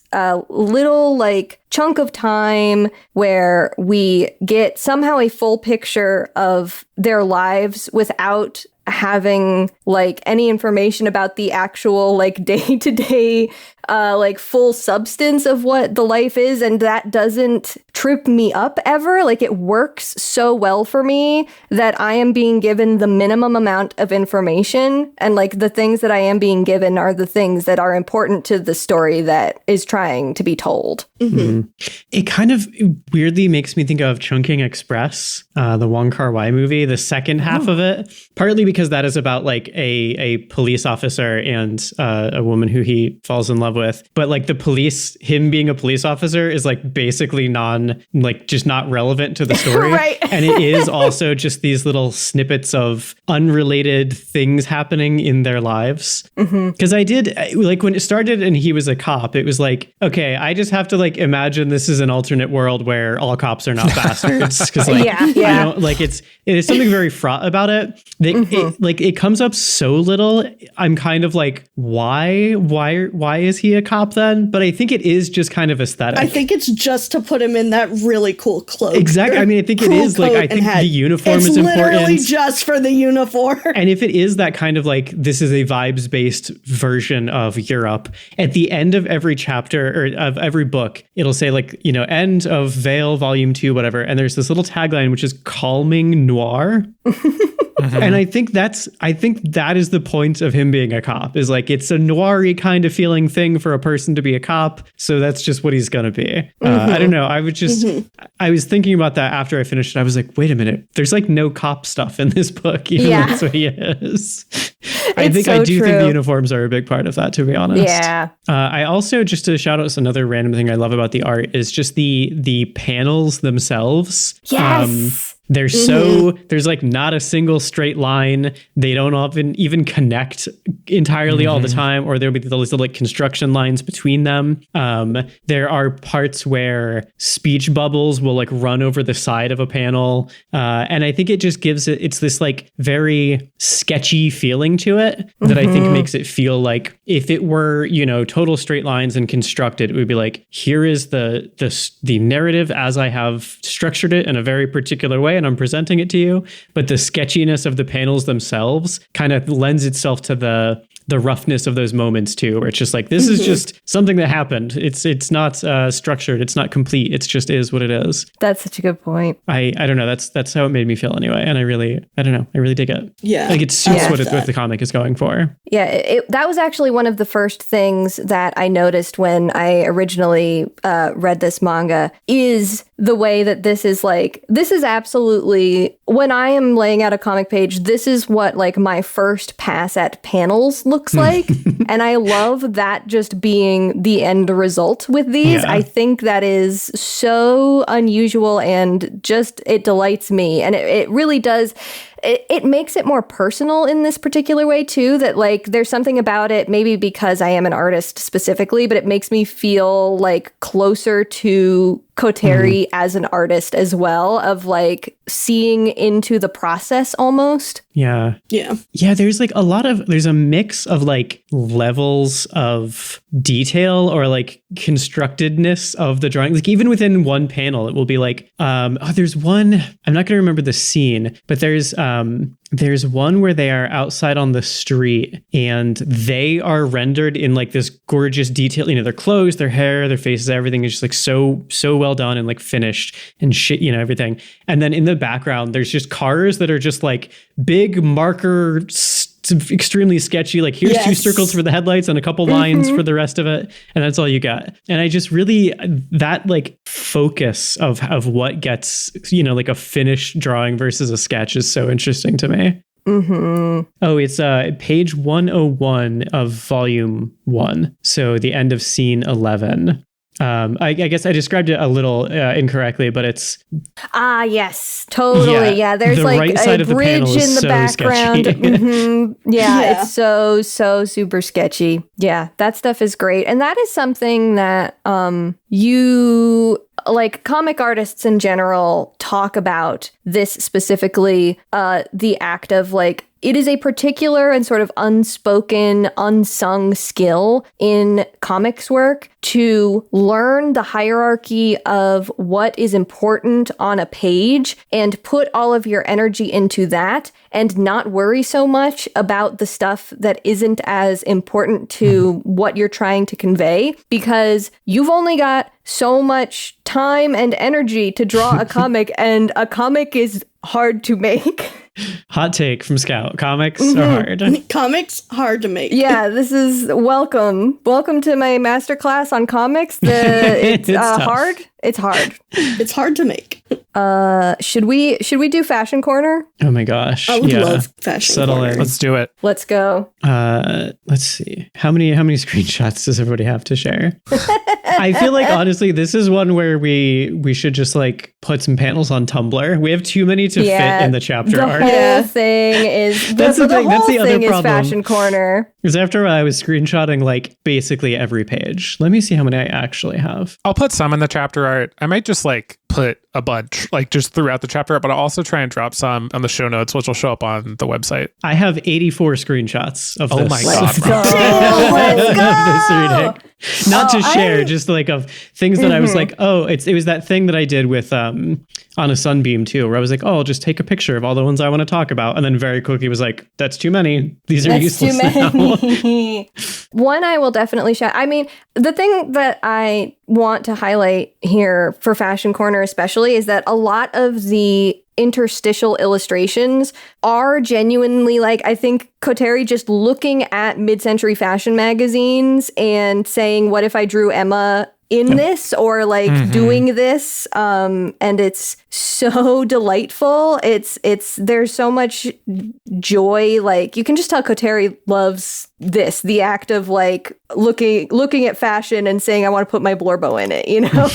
little like chunk of time where we get somehow a full picture of their lives without having like any information about the actual like day-to-day like full substance of what the life is, and that doesn't trip me up ever. Like it works so well for me that I am being given the minimum amount of information, and like the things that I am being given are the things that are important to the story that is trying to be told. It kind of weirdly makes me think of Chungking Express, the Wong Kar-wai movie, the second half of it, partly because that is about like a police officer and a woman who he falls in love with. But like the police, him being a police officer is like basically just not relevant to the story. Right. And it is also just these little snippets of unrelated things happening in their lives. Because I did, like when it started and he was a cop, it was like, okay, I just have to like imagine this is an alternate world where all cops are not bastards. Because like, I don't like it is something very fraught about it. It comes up so little. I'm kind of like, why is he a cop then? But I think it is just kind of aesthetic. I think it's just to put him in that really cool cloak. Exactly. I mean, I think it is like, I think the uniform is important. It's literally just for the uniform. And if it is that kind of like, this is a vibes-based version of Europe, at the end of every chapter or of every book, it'll say like, end of Veil Volume 2, whatever. And there's this little tagline, which is calming noir. And I think that is the point of him being a cop, is like, it's a noir-y kind of feeling thing for a person to be a cop. So that's just what he's going to be. I don't know. I was thinking about that after I finished it. I was like, wait a minute. There's like no cop stuff in this book, even though that's what he is. I do think the uniforms are a big part of that, to be honest. Yeah. I also, just to shout out another random thing I love about the art, is just the panels themselves. Yes. They're there's like not a single straight line. They don't often even connect entirely all the time, or there'll be those little like construction lines between them. There are parts where speech bubbles will like run over the side of a panel. And I think it just it's this like very sketchy feeling to it that I think makes it feel like if it were, total straight lines and constructed, it would be like, here is the narrative as I have structured it in a very particular way, and I'm presenting it to you. But the sketchiness of the panels themselves kind of lends itself to the roughness of those moments too, where it's just like, this is just something that happened. It's not structured. It's not complete. It's just is what it is. That's such a good point. I don't know. That's how it made me feel anyway. And I really dig it. Yeah. Like it suits what the comic is going for. Yeah. That was actually one of the first things that I noticed when I originally read this manga, is the way that this is absolutely, when I am laying out a comic page, this is what like my first pass at panels looks like. And I love that just being the end result with these. I think that is so unusual, and just, it delights me. And it really does. It makes it more personal in this particular way too, that like there's something about it, maybe because I am an artist specifically, but it makes me feel like closer to Kotteri as an artist as well, of like seeing into the process almost. Yeah. There's like there's a mix of like levels of detail or like constructedness of the drawing. Like even within one panel, it will be like, there's one, I'm not going to remember the scene, but there's one where they are outside on the street and they are rendered in like this gorgeous detail, their clothes, their hair, their faces, everything is just like so well done and like finished and shit, everything. And then in the background, there's just cars that are just like big marker, extremely sketchy, like here's 2 circles for the headlights and a couple lines for the rest of it, and that's all you got. And I just really, that like focus of what gets like a finished drawing versus a sketch is so interesting to me. Oh, it's page 101 of volume 1, so the end of scene 11. I guess I described it a little incorrectly, but it's... yes, totally. Yeah, there's the like right a bridge in the background. It's so super sketchy. Yeah, that stuff is great. And that is something that like comic artists in general talk about this specifically, the act of like, it is a particular and sort of unspoken, unsung skill in comics work to learn the hierarchy of what is important on a page and put all of your energy into that and not worry so much about the stuff that isn't as important to what you're trying to convey, because you've only got so much time and energy to draw a comic, and a comic is hard to make. Hot take from Scout. Comics are hard. Comics hard to make. Yeah, this is welcome to my masterclass on comics. It's hard. It's hard. It's hard to make. Should we do Fashion Corner? Oh my gosh. I would love Fashion Corner. Let's do it. Let's go. Let's see. How many screenshots does everybody have to share? I feel like honestly, this is one where we should just like put some panels on Tumblr. We have too many to fit in the chapter art. The whole thing is that's the thing. That's the other problem. Fashion Corner. Because after a while, I was screenshotting like basically every page. Let me see how many I actually have. I'll put some in the chapter art. I might just like put a bunch like just throughout the chapter, but I'll also try and drop some on the show notes, which will show up on the website. I have 84 screenshots of this. Oh my God. Let's go. Not to share, just like of things that I was like, it was that thing that I did with on a Sunbeam too, where I was like, I'll just take a picture of all the ones I want to talk about, and then very quickly was like, that's too many. These are useless now. One I will definitely share. I mean, the thing that I want to highlight here for Fashion Corner especially is that a lot of the interstitial illustrations are genuinely like, I think Kotteri just looking at mid-century fashion magazines and saying, what if I drew Emma in this, or like doing this, and it's so delightful. It's there's so much joy. Like you can just tell Kotteri loves this, the act of like looking at fashion and saying I want to put my Blorbo in it, you know.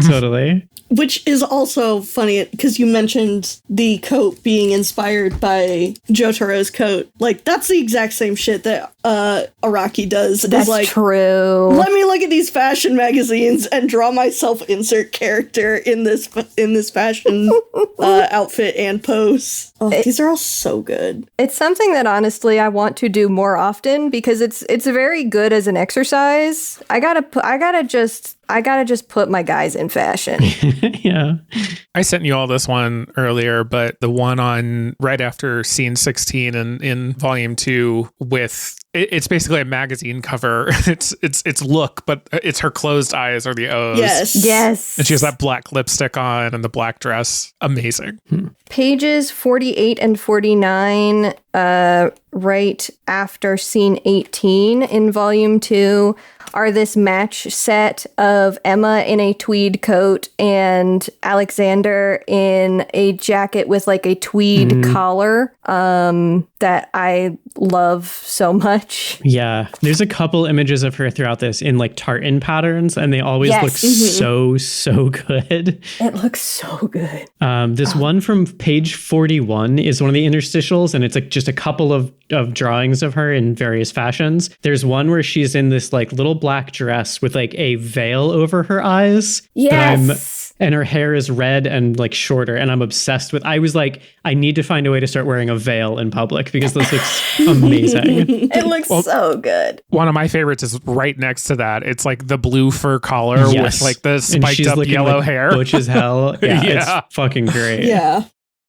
Totally. Which is also funny because you mentioned the coat being inspired by Jotaro's coat. Like, that's the exact same shit that Araki does. That's like, true. Let me look at these fashion magazines and draw my self-insert character in this fashion outfit and pose. Oh, these are all so good. It's something that honestly I want to do more often because it's very good as an exercise. I gotta just put my guys in fashion. Yeah. I sent you all this one earlier, but the one on right after scene 16 in volume 2 with it's basically a magazine cover. It's look, but it's her closed eyes or the O's. Yes. And she has that black lipstick on and the black dress. Amazing. Pages 48 and 49, right after scene 18 in volume 2, are this match set of Emma in a tweed coat and Alexander in a jacket with like a tweed collar that I love so much. Yeah. There's a couple images of her throughout this in like tartan patterns, and they always look so good. It looks so good. This one from page 41 is one of the interstitials, and it's like just a couple of drawings of her in various fashions. There's one where she's in this like little black dress with like a veil over her eyes. Yes. And her hair is red and like shorter, and I'm obsessed with. I was like, I need to find a way to start wearing a veil in public because this looks amazing. It looks so good. One of my favorites is right next to that. It's like the blue fur collar with like the spiked up yellow hair. Butch as hell. Yeah, it's fucking great. Yeah.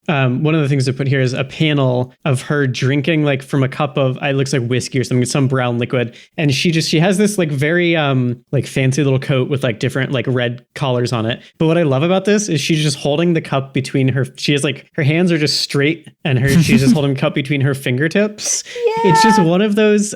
One of the things I put here is a panel of her drinking like from a cup of, it looks like whiskey or something, some brown liquid. And she has this like very like fancy little coat with like different like red collars on it. But what I love about this is she's just holding the cup between her, she has like, her hands are just straight and she's just holding the cup between her fingertips. Yeah. It's just one of those,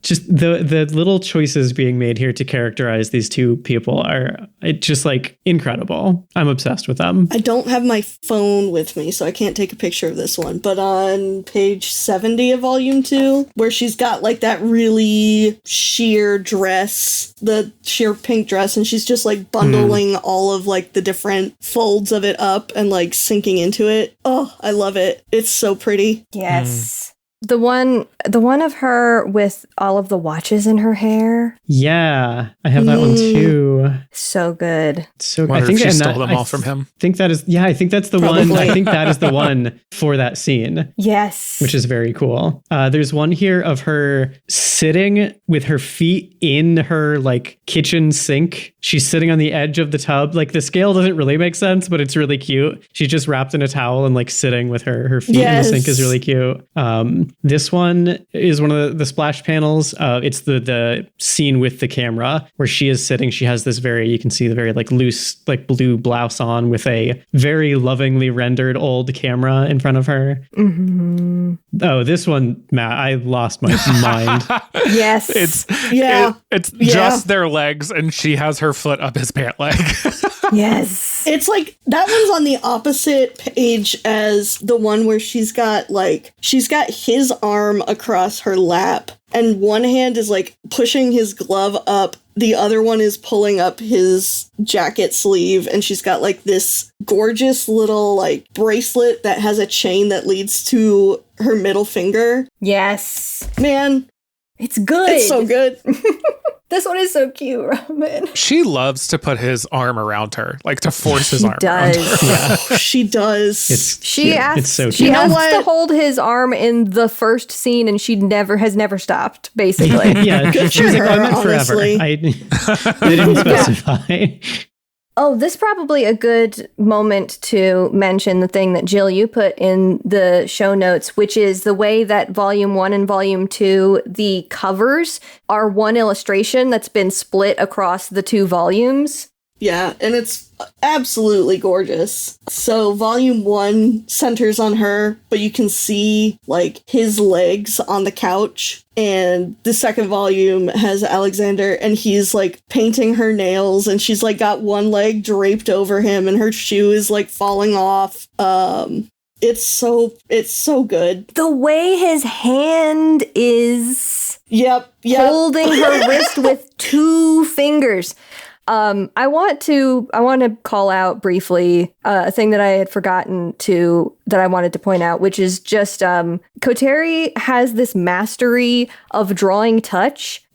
just the little choices being made here to characterize these two people are just like incredible. I'm obsessed with them. I don't have my phone with me, so I can't take a picture of this one, but on page 70 of volume 2, where she's got like that really sheer dress, the sheer pink dress, and she's just like bundling all of like the different folds of it up and like sinking into it. Oh, I love it. It's so pretty. Yes. The one of her with all of the watches in her hair. Yeah, I have that one too. So good. So I think she stole them all from him. I think that is, I think that's the one. I think that is the one for that scene. Yes. Which is very cool. There's one here of her sitting with her feet in her like kitchen sink. She's sitting on the edge of the tub. Like the scale doesn't really make sense, but it's really cute. She's just wrapped in a towel and like sitting with her feet in the sink is really cute. This one is one of the splash panels. It's the scene with the camera where she is sitting. She has this you can see the very like loose, like blue blouse on with a very lovingly rendered old camera in front of her. Mm-hmm. Oh, this one, Matt, I lost my mind. Yes. It's just their legs and she has her foot up his pant leg. Yes. It's like that one's on the opposite page as the one where she's got his arm across her lap and one hand is like pushing his glove up. The other one is pulling up his jacket sleeve and she's got like this gorgeous little like bracelet that has a chain that leads to her middle finger. Yes. Man. It's good. It's so good. This one is so cute, Robin. She loves to put his arm around her, like to force his arm around her. Yeah. She does. She asks to hold his arm in the first scene and she has never stopped, basically. Yeah, she was like, I meant forever. They didn't specify. Oh, this is probably a good moment to mention the thing that Jill, you put in the show notes, which is the way that volume 1 and volume 2, the covers are one illustration that's been split across the two volumes. Yeah, and it's absolutely gorgeous. So volume 1 centers on her, but you can see like his legs on the couch. And the second volume has Alexander, and he's like painting her nails, and she's like got one leg draped over him, and her shoe is like falling off. It's so good. The way his hand is Yep. holding her wrist with 2 fingers. I want to call out briefly a thing that I had forgotten that I wanted to point out, which is just Kotteri has this mastery of drawing touch.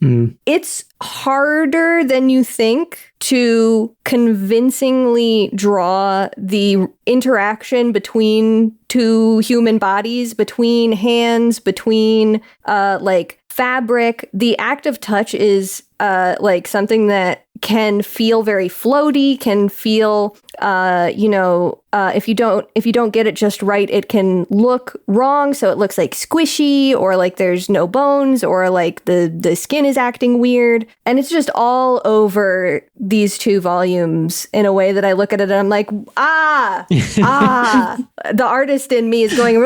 It's harder than you think to convincingly draw the interaction between 2 human bodies, between hands, between like fabric. The act of touch is like something that can feel very floaty, can feel if you don't get it just right, it can look wrong, so it looks like squishy, or like there's no bones, or like the skin is acting weird. And it's just all over these 2 volumes in a way that I look at it and I'm like, the artist in me is going,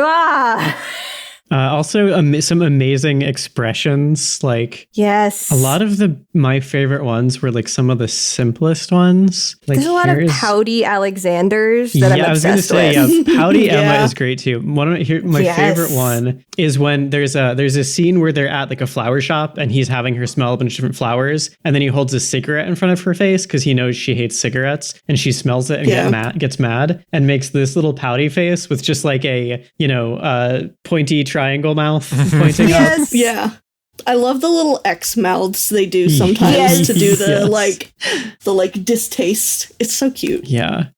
Also, some amazing expressions. Like, yes, a lot of my favorite ones were like some of the simplest ones. Like, there's a lot of pouty Alexanders that I'm obsessed with. Yeah, pouty Emma is great too. My favorite one is when there's a scene where they're at like a flower shop, and he's having her smell a bunch of different flowers, and then he holds a cigarette in front of her face because he knows she hates cigarettes, and she smells it and gets mad and makes this little pouty face with just like a pointy triangle mouth pointing up. Yeah. I love the little X mouths they do sometimes to do the distaste. It's so cute. Yeah.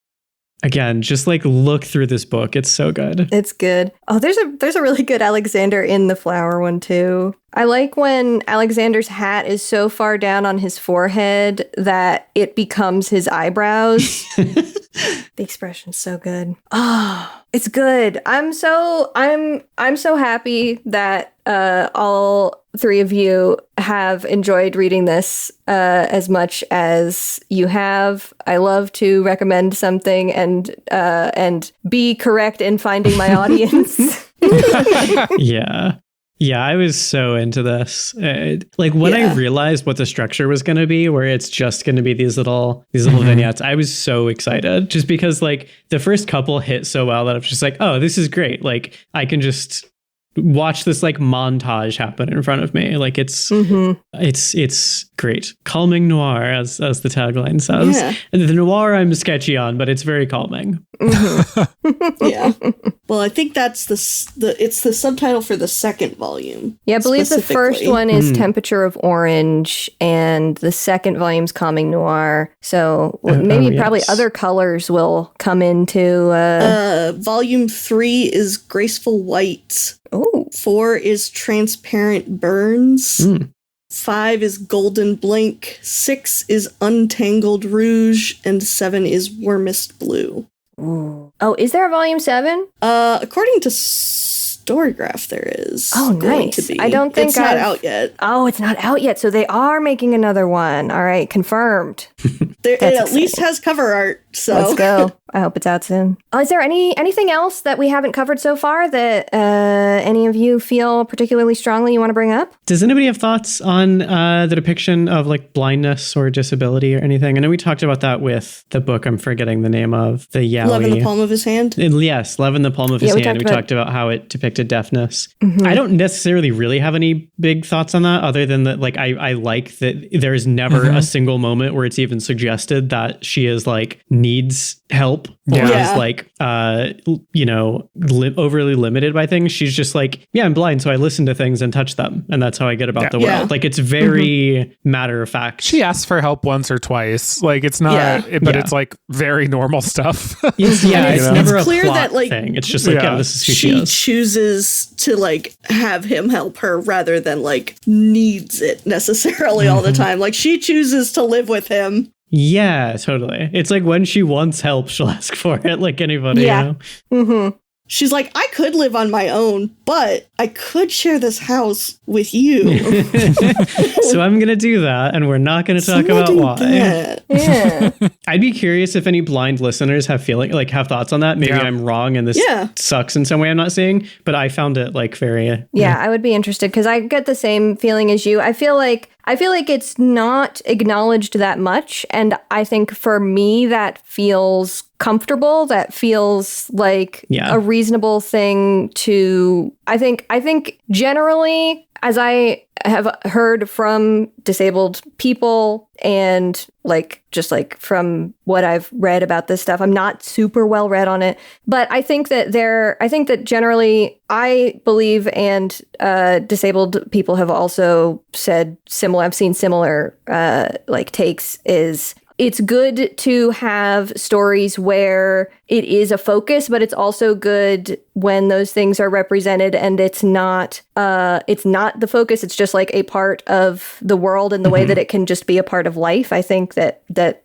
Again, just like look through this book. It's so good. It's good. Oh, there's a really good Alexander in the flower one too. I like when Alexander's hat is so far down on his forehead that it becomes his eyebrows. The expression's so good. Oh, it's good. I'm so happy that all 3 of you have enjoyed reading this as much as you have. I love to recommend something and be correct in finding my audience. Yeah, I was so into this. When I realized what the structure was going to be, where it's just going to be these little vignettes, I was so excited. Just because like the first couple hit so well that I was just like, oh, this is great. Like I can just watch this like montage happen in front of me. Like it's great. Calming noir, as the tagline says. Yeah. And the noir I'm sketchy on, but it's very calming. Yeah. Well, I think that's it's the subtitle for the second volume. Yeah, I believe the first one is Temperature of Orange, and the second volume's Calming Noir. So probably other colors will come into. Volume 3 is Graceful White. Oh. 4 is Transparent Burns. 5 is Golden Blink. 6 is Untangled Rouge, and 7 is Warmest Blue. Ooh. Oh, is there a volume 7? According to Storygraph, there is. Oh, nice. I don't think it's not out yet. Oh, it's not out yet. So they are making another one. All right, confirmed. It at least has cover art. So let's go. I hope it's out soon. Is there anything else that we haven't covered so far that any of you feel particularly strongly you want to bring up? Does anybody have thoughts on the depiction of like blindness or disability or anything? I know we talked about that with the book I'm forgetting the name of, the Yowie. Love in the Palm of His Hand? Yes, Love in the Palm of His Hand. We talked about how it depicted deafness. Mm-hmm. I don't necessarily really have any big thoughts on that, other than that like I like that there's never a single moment where it's even suggested that she is like needs help or is like overly limited by things. She's just like, I'm blind, so I listen to things and touch them, and that's how I get about the world. Like it's very matter of fact. She asks for help once or twice. Like it's not but it's like very normal stuff. It's never a clear plot that like thing. It's just like this is who she is. Chooses to like have him help her rather than like needs it necessarily all the time. Like she chooses to live with him. Yeah, totally. It's like when she wants help, she'll ask for it like anybody. Yeah. You know? She's like, I could live on my own, but I could share this house with you. So I'm going to do that, and we're not going to talk about why. Yeah. I'd be curious if any blind listeners have thoughts on that. Maybe I'm wrong and this sucks in some way I'm not seeing, but I found it like very... I would be interested because I get the same feeling as you. I feel like it's not acknowledged that much. And I think for me, that feels comfortable. That feels like a reasonable thing to, I think generally, as I have heard from disabled people and just from what I've read about this stuff, I'm not super well read on it, but I think that generally I believe and disabled people have also said similar, I've seen similar takes is it's good to have stories where it is a focus, but it's also good when those things are represented and it's not the focus. It's just like a part of the world and the way that it can just be a part of life. I think that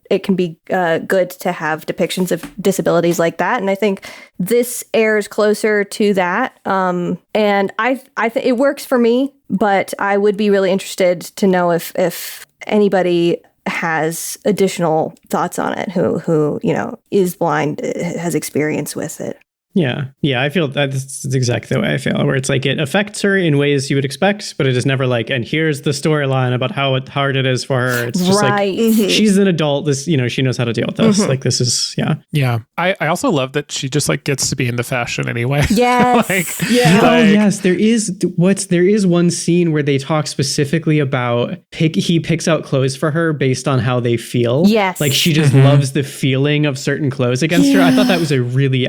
it can be good to have depictions of disabilities like that. And I think this airs closer to that. And I think it works for me, but I would be really interested to know if anybody has additional thoughts on it who is blind, has experience with it. Yeah, I feel that's exactly the way I feel, where it's like it affects her in ways you would expect, but it is never like, and here's the storyline about how hard it is for her. It's just like, she's an adult. This, she knows how to deal with this. Like, this is, Yeah. I also love that she just gets to be into fashion anyway. Yes. Yes. There is one scene where they talk specifically about he picks out clothes for her based on how they feel. Yes. Like she just loves the feeling of certain clothes against her. I thought that was a really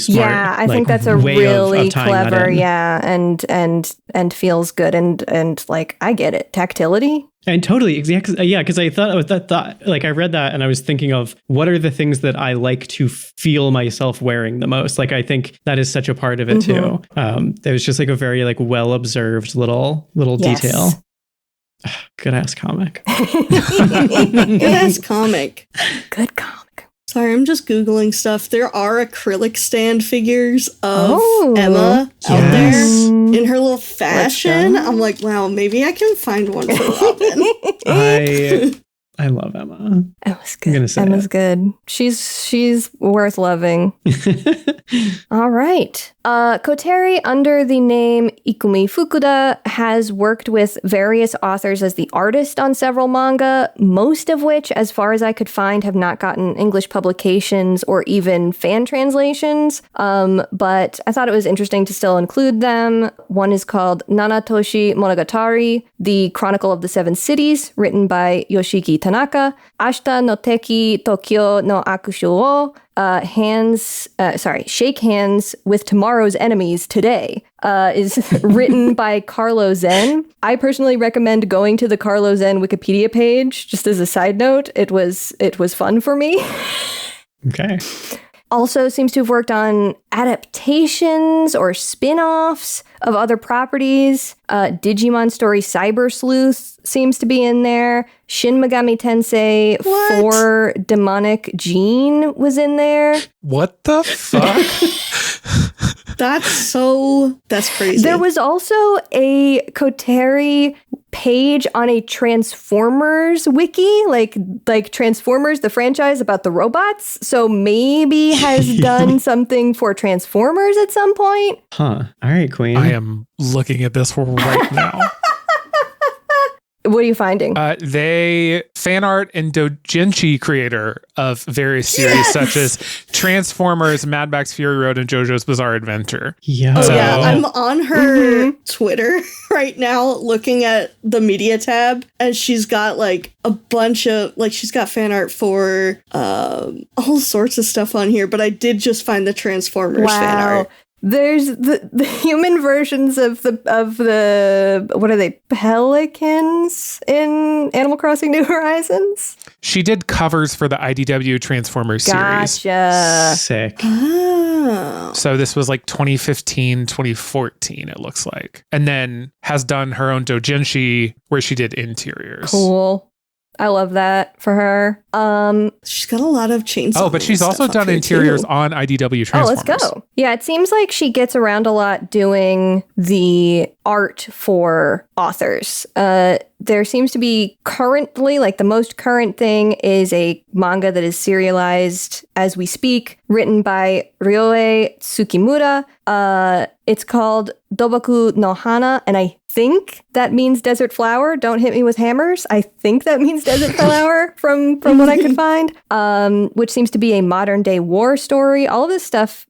smart, I think that's a really clever, and feels good and I get it. Tactility. And totally, because I thought I read that and I was thinking of what are the things that I like to feel myself wearing the most. Like I think that is such a part of it too. It was just a very well observed little detail. Good ass comic. Good ass comic. Good comic. Sorry, I'm just Googling stuff. There are acrylic stand figures of Emma out there in her little fashion. I'm like, wow, maybe I can find one for Robin. I love Emma. Emma's good. Emma's good. She's worth loving. All right. Kotteri, under the name Ikumi Fukuda, has worked with various authors as the artist on several manga, most of which, as far as I could find, have not gotten English publications or even fan translations. But I thought it was interesting to still include them. One is called Nanatoshi Monogatari, The Chronicle of the Seven Cities, written by Yoshiki Tanaka. Ashita no Teki Tokyo no Akushu wo Shake Hands with Tomorrow's Enemies Today, is written by Carlo Zen. I personally recommend going to the Carlo Zen Wikipedia page, just as a side note. It was fun for me. Okay. Also seems to have worked on adaptations or spin-offs of other properties. Digimon story Cyber Sleuth seems to be in there. Shin Megami Tensei 4 Demonic Gene was in there. What the fuck? That's crazy. There was also a Kotteri page on a Transformers wiki, like Transformers, the franchise about the robots. So maybe has done something for Transformers at some point. Huh. All right, Queen. I am looking at this right now. What are you finding? They fan art and doujinshi creator of various series such as Transformers, Mad Max Fury Road, and JoJo's Bizarre Adventure. Yeah. I'm on her Twitter right now looking at the media tab, and she's got a bunch of she's got fan art for all sorts of stuff on here, but I did just find the Transformers fan art. There's the human versions of the what are they, pelicans in Animal Crossing New Horizons? She did covers for the IDW Transformers series. Gotcha. Sick. Oh. So this was 2015, 2014, it looks like. And then has done her own doujinshi where she did interiors. Cool. I love that for her. She's got a lot of chainsaw. Oh, but she's also done interiors on IDW Transformers. Oh, let's go. Yeah, it seems like she gets around a lot doing the art for authors. There seems to be currently, like the most current thing is a manga that is serialized as we speak, written by Ryoe Tsukimura. It's called Dobaku no Hana, and I think that means desert flower. Don't hit me with hammers. I think that means desert flower from what I could find, which seems to be a modern day war story. All of this stuff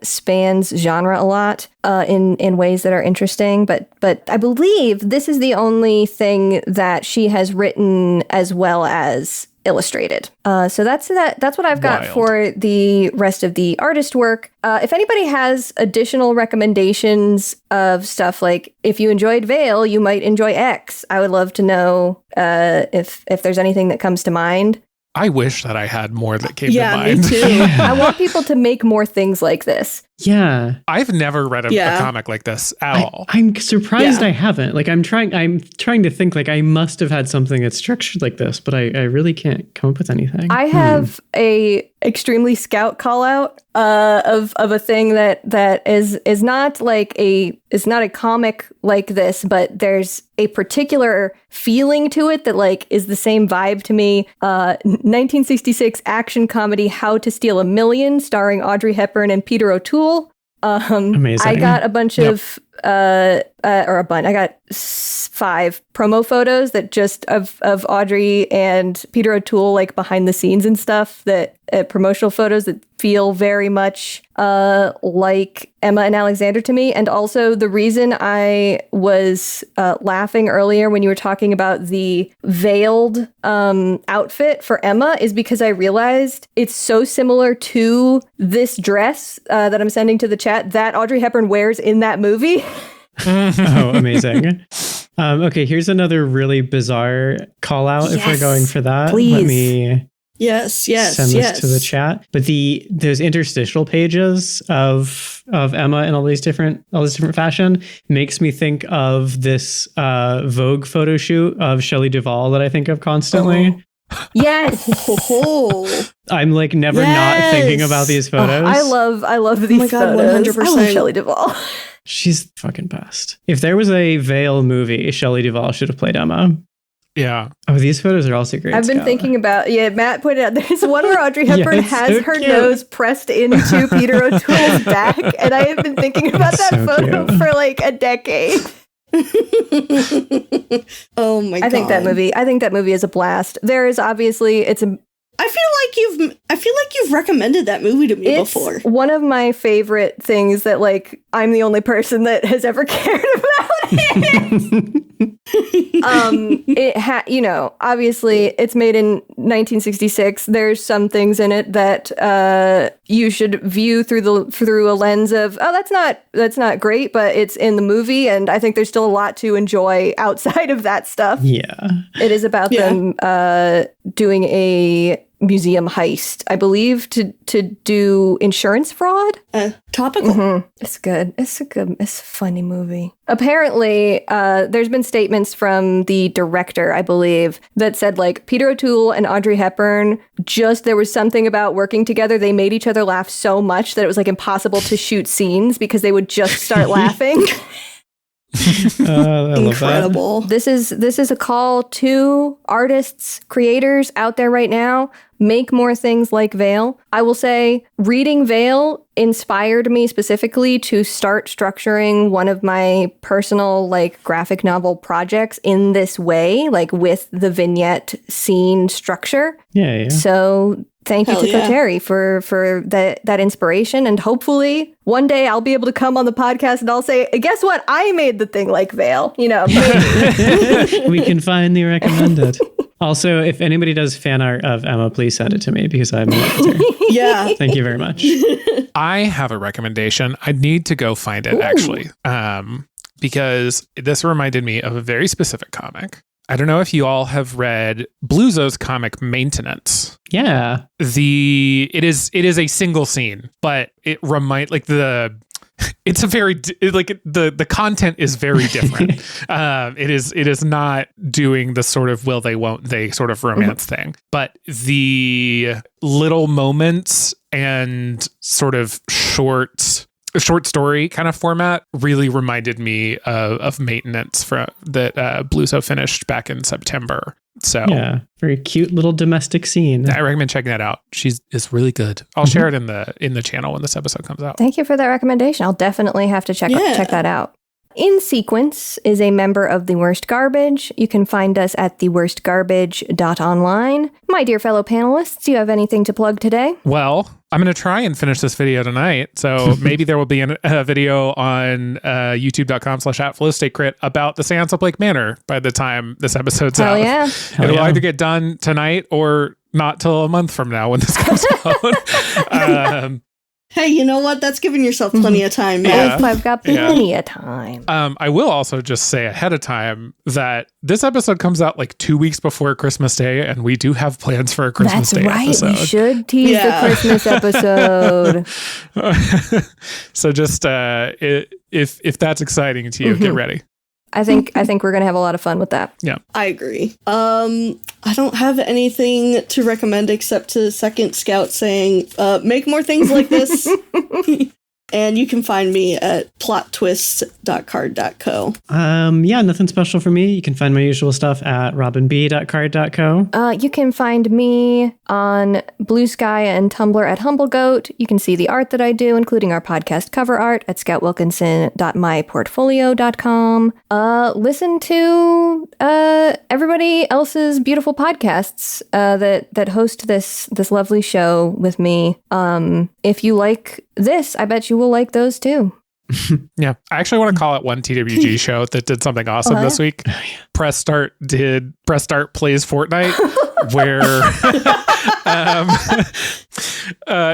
spans genre a lot in ways that are interesting, but I believe this is the only thing that she has written as well as illustrated. So that's what I've got for the rest of the artist work. If anybody has additional recommendations of stuff, like if you enjoyed Veil, you might enjoy X. I would love to know if there's anything that comes to mind. I wish that I had more that came to mind. Me too. I want people to make more things like this. Yeah. I've never read a comic like this at all. I'm surprised I haven't. Like I'm trying to think, like I must have had something that's structured like this, but I really can't come up with anything. I have a extremely scout call out of a thing that is not like it's not a comic like this, but there's a particular feeling to it that like is the same vibe to me. 1966 action comedy How to Steal a Million, starring Audrey Hepburn and Peter O'Toole. Amazing. I got a bunch of I got 5 promo photos that just of Audrey and Peter O'Toole like behind the scenes and stuff, that promotional photos that feel very much like Emma and Alexander to me. And also the reason I was laughing earlier when you were talking about the veiled outfit for Emma is because I realized it's so similar to this dress that I'm sending to the chat that Audrey Hepburn wears in that movie. Oh, amazing. Okay, here's another really bizarre call out if we're going for that. Please. Let me send this to the chat. But those interstitial pages of Emma in all this different fashion makes me think of this Vogue photo shoot of Shelley Duvall that I think of constantly. Yes. I'm like never not thinking about these photos. I love these photos. 100%. I love Shelley Duvall. She's fucking best. If there was a Veil movie, Shelley Duvall should have played Emma. Yeah. Oh, these photos are also great. I've been thinking about, Matt pointed out, there's one where Audrey Hepburn has so her cute. nose pressed into Peter O'Toole's back, and I have been thinking about that so photo cute. for like a decade. Oh my god. I think that movie is a blast. There is obviously, I feel like you've recommended that movie to me it's before. one of my favorite things that like I'm the only person that has ever cared about it. Obviously it's made in 1966. There's some things in it that you should view through a lens of, that's not great, but it's in the movie, and I think there's still a lot to enjoy outside of that stuff. Yeah. It is about them doing a museum heist, I believe, to do insurance fraud. Topical. Mm-hmm. It's good. It's a funny movie. Apparently, there's been statements from the director, I believe, that said like Peter O'Toole and Audrey Hepburn, there was something about working together. They made each other laugh so much that it was like impossible to shoot scenes because they would just start laughing. Incredible. This is a call to artists, creators out there right now. Make more things like Veil. I will say reading Veil inspired me specifically to start structuring one of my personal like graphic novel projects in this way, like with the vignette scene structure. Yeah. So thank you to Kotteri for that inspiration. And hopefully one day I'll be able to come on the podcast and I'll say, guess what? I made the thing like Veil. You know, we can finally recommend it. Also, if anybody does fan art of Emma, please send it to me because I'm a editor. Yeah. Thank you very much. I have a recommendation. I need to go find it actually, because this reminded me of a very specific comic. I don't know if you all have read Bluzo's comic Maintenance. Yeah. It is a single scene, but it it's a very the content is very different. It is not doing the sort of will they won't they sort of romance thing, but the little moments and sort of short short story kind of format really reminded me of Maintenance that Bluso finished back in September. So yeah, very cute little domestic scene. I recommend checking that out. It's really good. I'll share it in the channel when this episode comes out. Thank you for that recommendation. I'll definitely have to check that out. In Sequence is a member of The Worst Garbage. You can find us at theworstgarbage.online. My dear fellow panelists, do you have anything to plug today? Well, I'm going to try and finish this video tonight. So maybe there will be a video on youtube.com/@FlowStateCrit about the Seance of Blake Manor by the time this episode's out. Yeah. It'll either get done tonight or not till a month from now when this comes out. Hey, you know what? That's giving yourself plenty of time, man. I've got plenty of time. I will also just say ahead of time that this episode comes out like 2 weeks before Christmas Day, and we do have plans for a Christmas Day episode. We should tease the Christmas episode. So just if that's exciting to you, get ready. I think we're gonna have a lot of fun with that. Yeah, I agree. I don't have anything to recommend except to second Scout saying, make more things like this. And you can find me at plottwist.card.co. Yeah, nothing special for me. You can find my usual stuff at robinb.card.co. You can find me on Blue Sky and Tumblr at HumbleGoat. You can see the art that I do, including our podcast cover art at scoutwilkinson.myportfolio.com. Listen to everybody else's beautiful podcasts that host this lovely show with me. If you like this, I bet you will like those too. Yeah. I actually want to call it one TWG show that did something awesome this week. Press Start plays Fortnite, where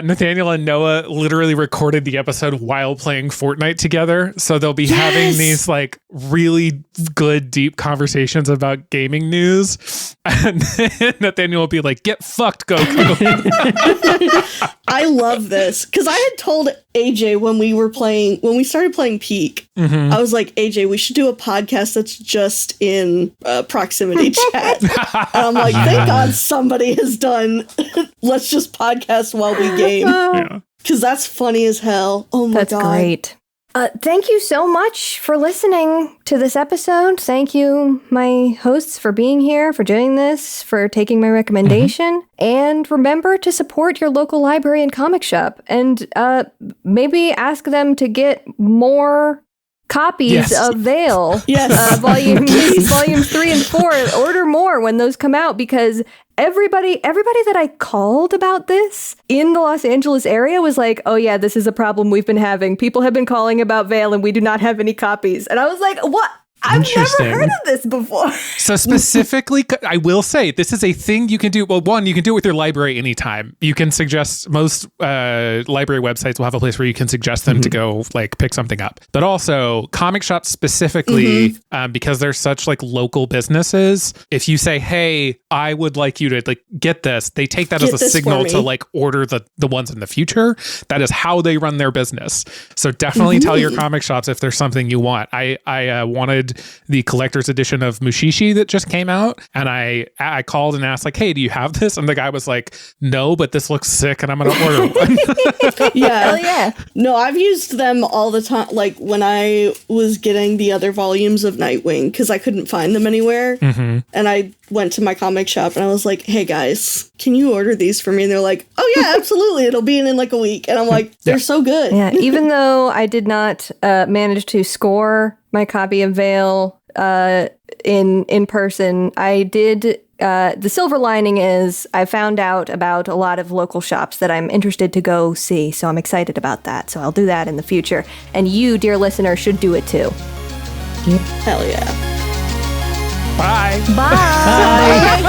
Nathaniel and Noah literally recorded the episode while playing Fortnite together. So they'll be having these like really good, deep conversations about gaming news. And then Nathaniel will be like, "Get fucked, Goku." I love this because I had told AJ when we started playing Peak, I was like, AJ, we should do a podcast that's just in proximity chat. And I'm like, thank God somebody has done. Let's just podcast while we game. Because that's funny as hell. Oh my God. That's great. Thank you so much for listening to this episode. Thank you, my hosts, for being here, for doing this, for taking my recommendation. And remember to support your local library and comic shop. And maybe ask them to get more copies of Veil. Volumes 3 and 4. Order more when those come out, because everybody that I called about this in the Los Angeles area was like, oh yeah, this is a problem we've been having. People have been calling about Veil and we do not have any copies. And I was like, what? I've never heard of this before. So specifically, I will say this is a thing you can do. Well, one, you can do it with your library anytime. You can suggest, most library websites will have a place where you can suggest them to go like pick something up. But also comic shops specifically, because they're such like local businesses. If you say, hey, I would like you to like get this, they take that as a signal to like order the ones in the future. That is how they run their business. So definitely tell your comic shops if there's something you want. I wanted the collector's edition of Mushishi that just came out, and I called and asked like, hey, do you have this? And the guy was like, no, but this looks sick and I'm gonna order one. Hell yeah. No, I've used them all the time, like when I was getting the other volumes of Nightwing because I couldn't find them anywhere, and I went to my comic shop and I was like, hey guys, can you order these for me? And they're like, oh yeah, absolutely, it'll be in like a week. And I'm like, they're so good. Yeah, even though I did not manage to score my copy of Veil in person, I did. The silver lining is I found out about a lot of local shops that I'm interested to go see, so I'm excited about that. So I'll do that in the future, and you, dear listener, should do it too. Hell yeah. Bye. Bye.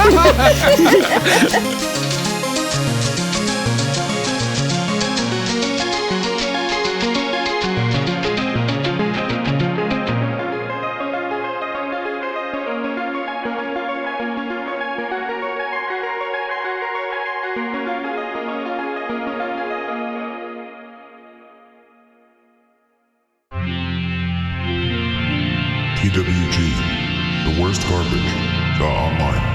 TWG, the worst garbage, online.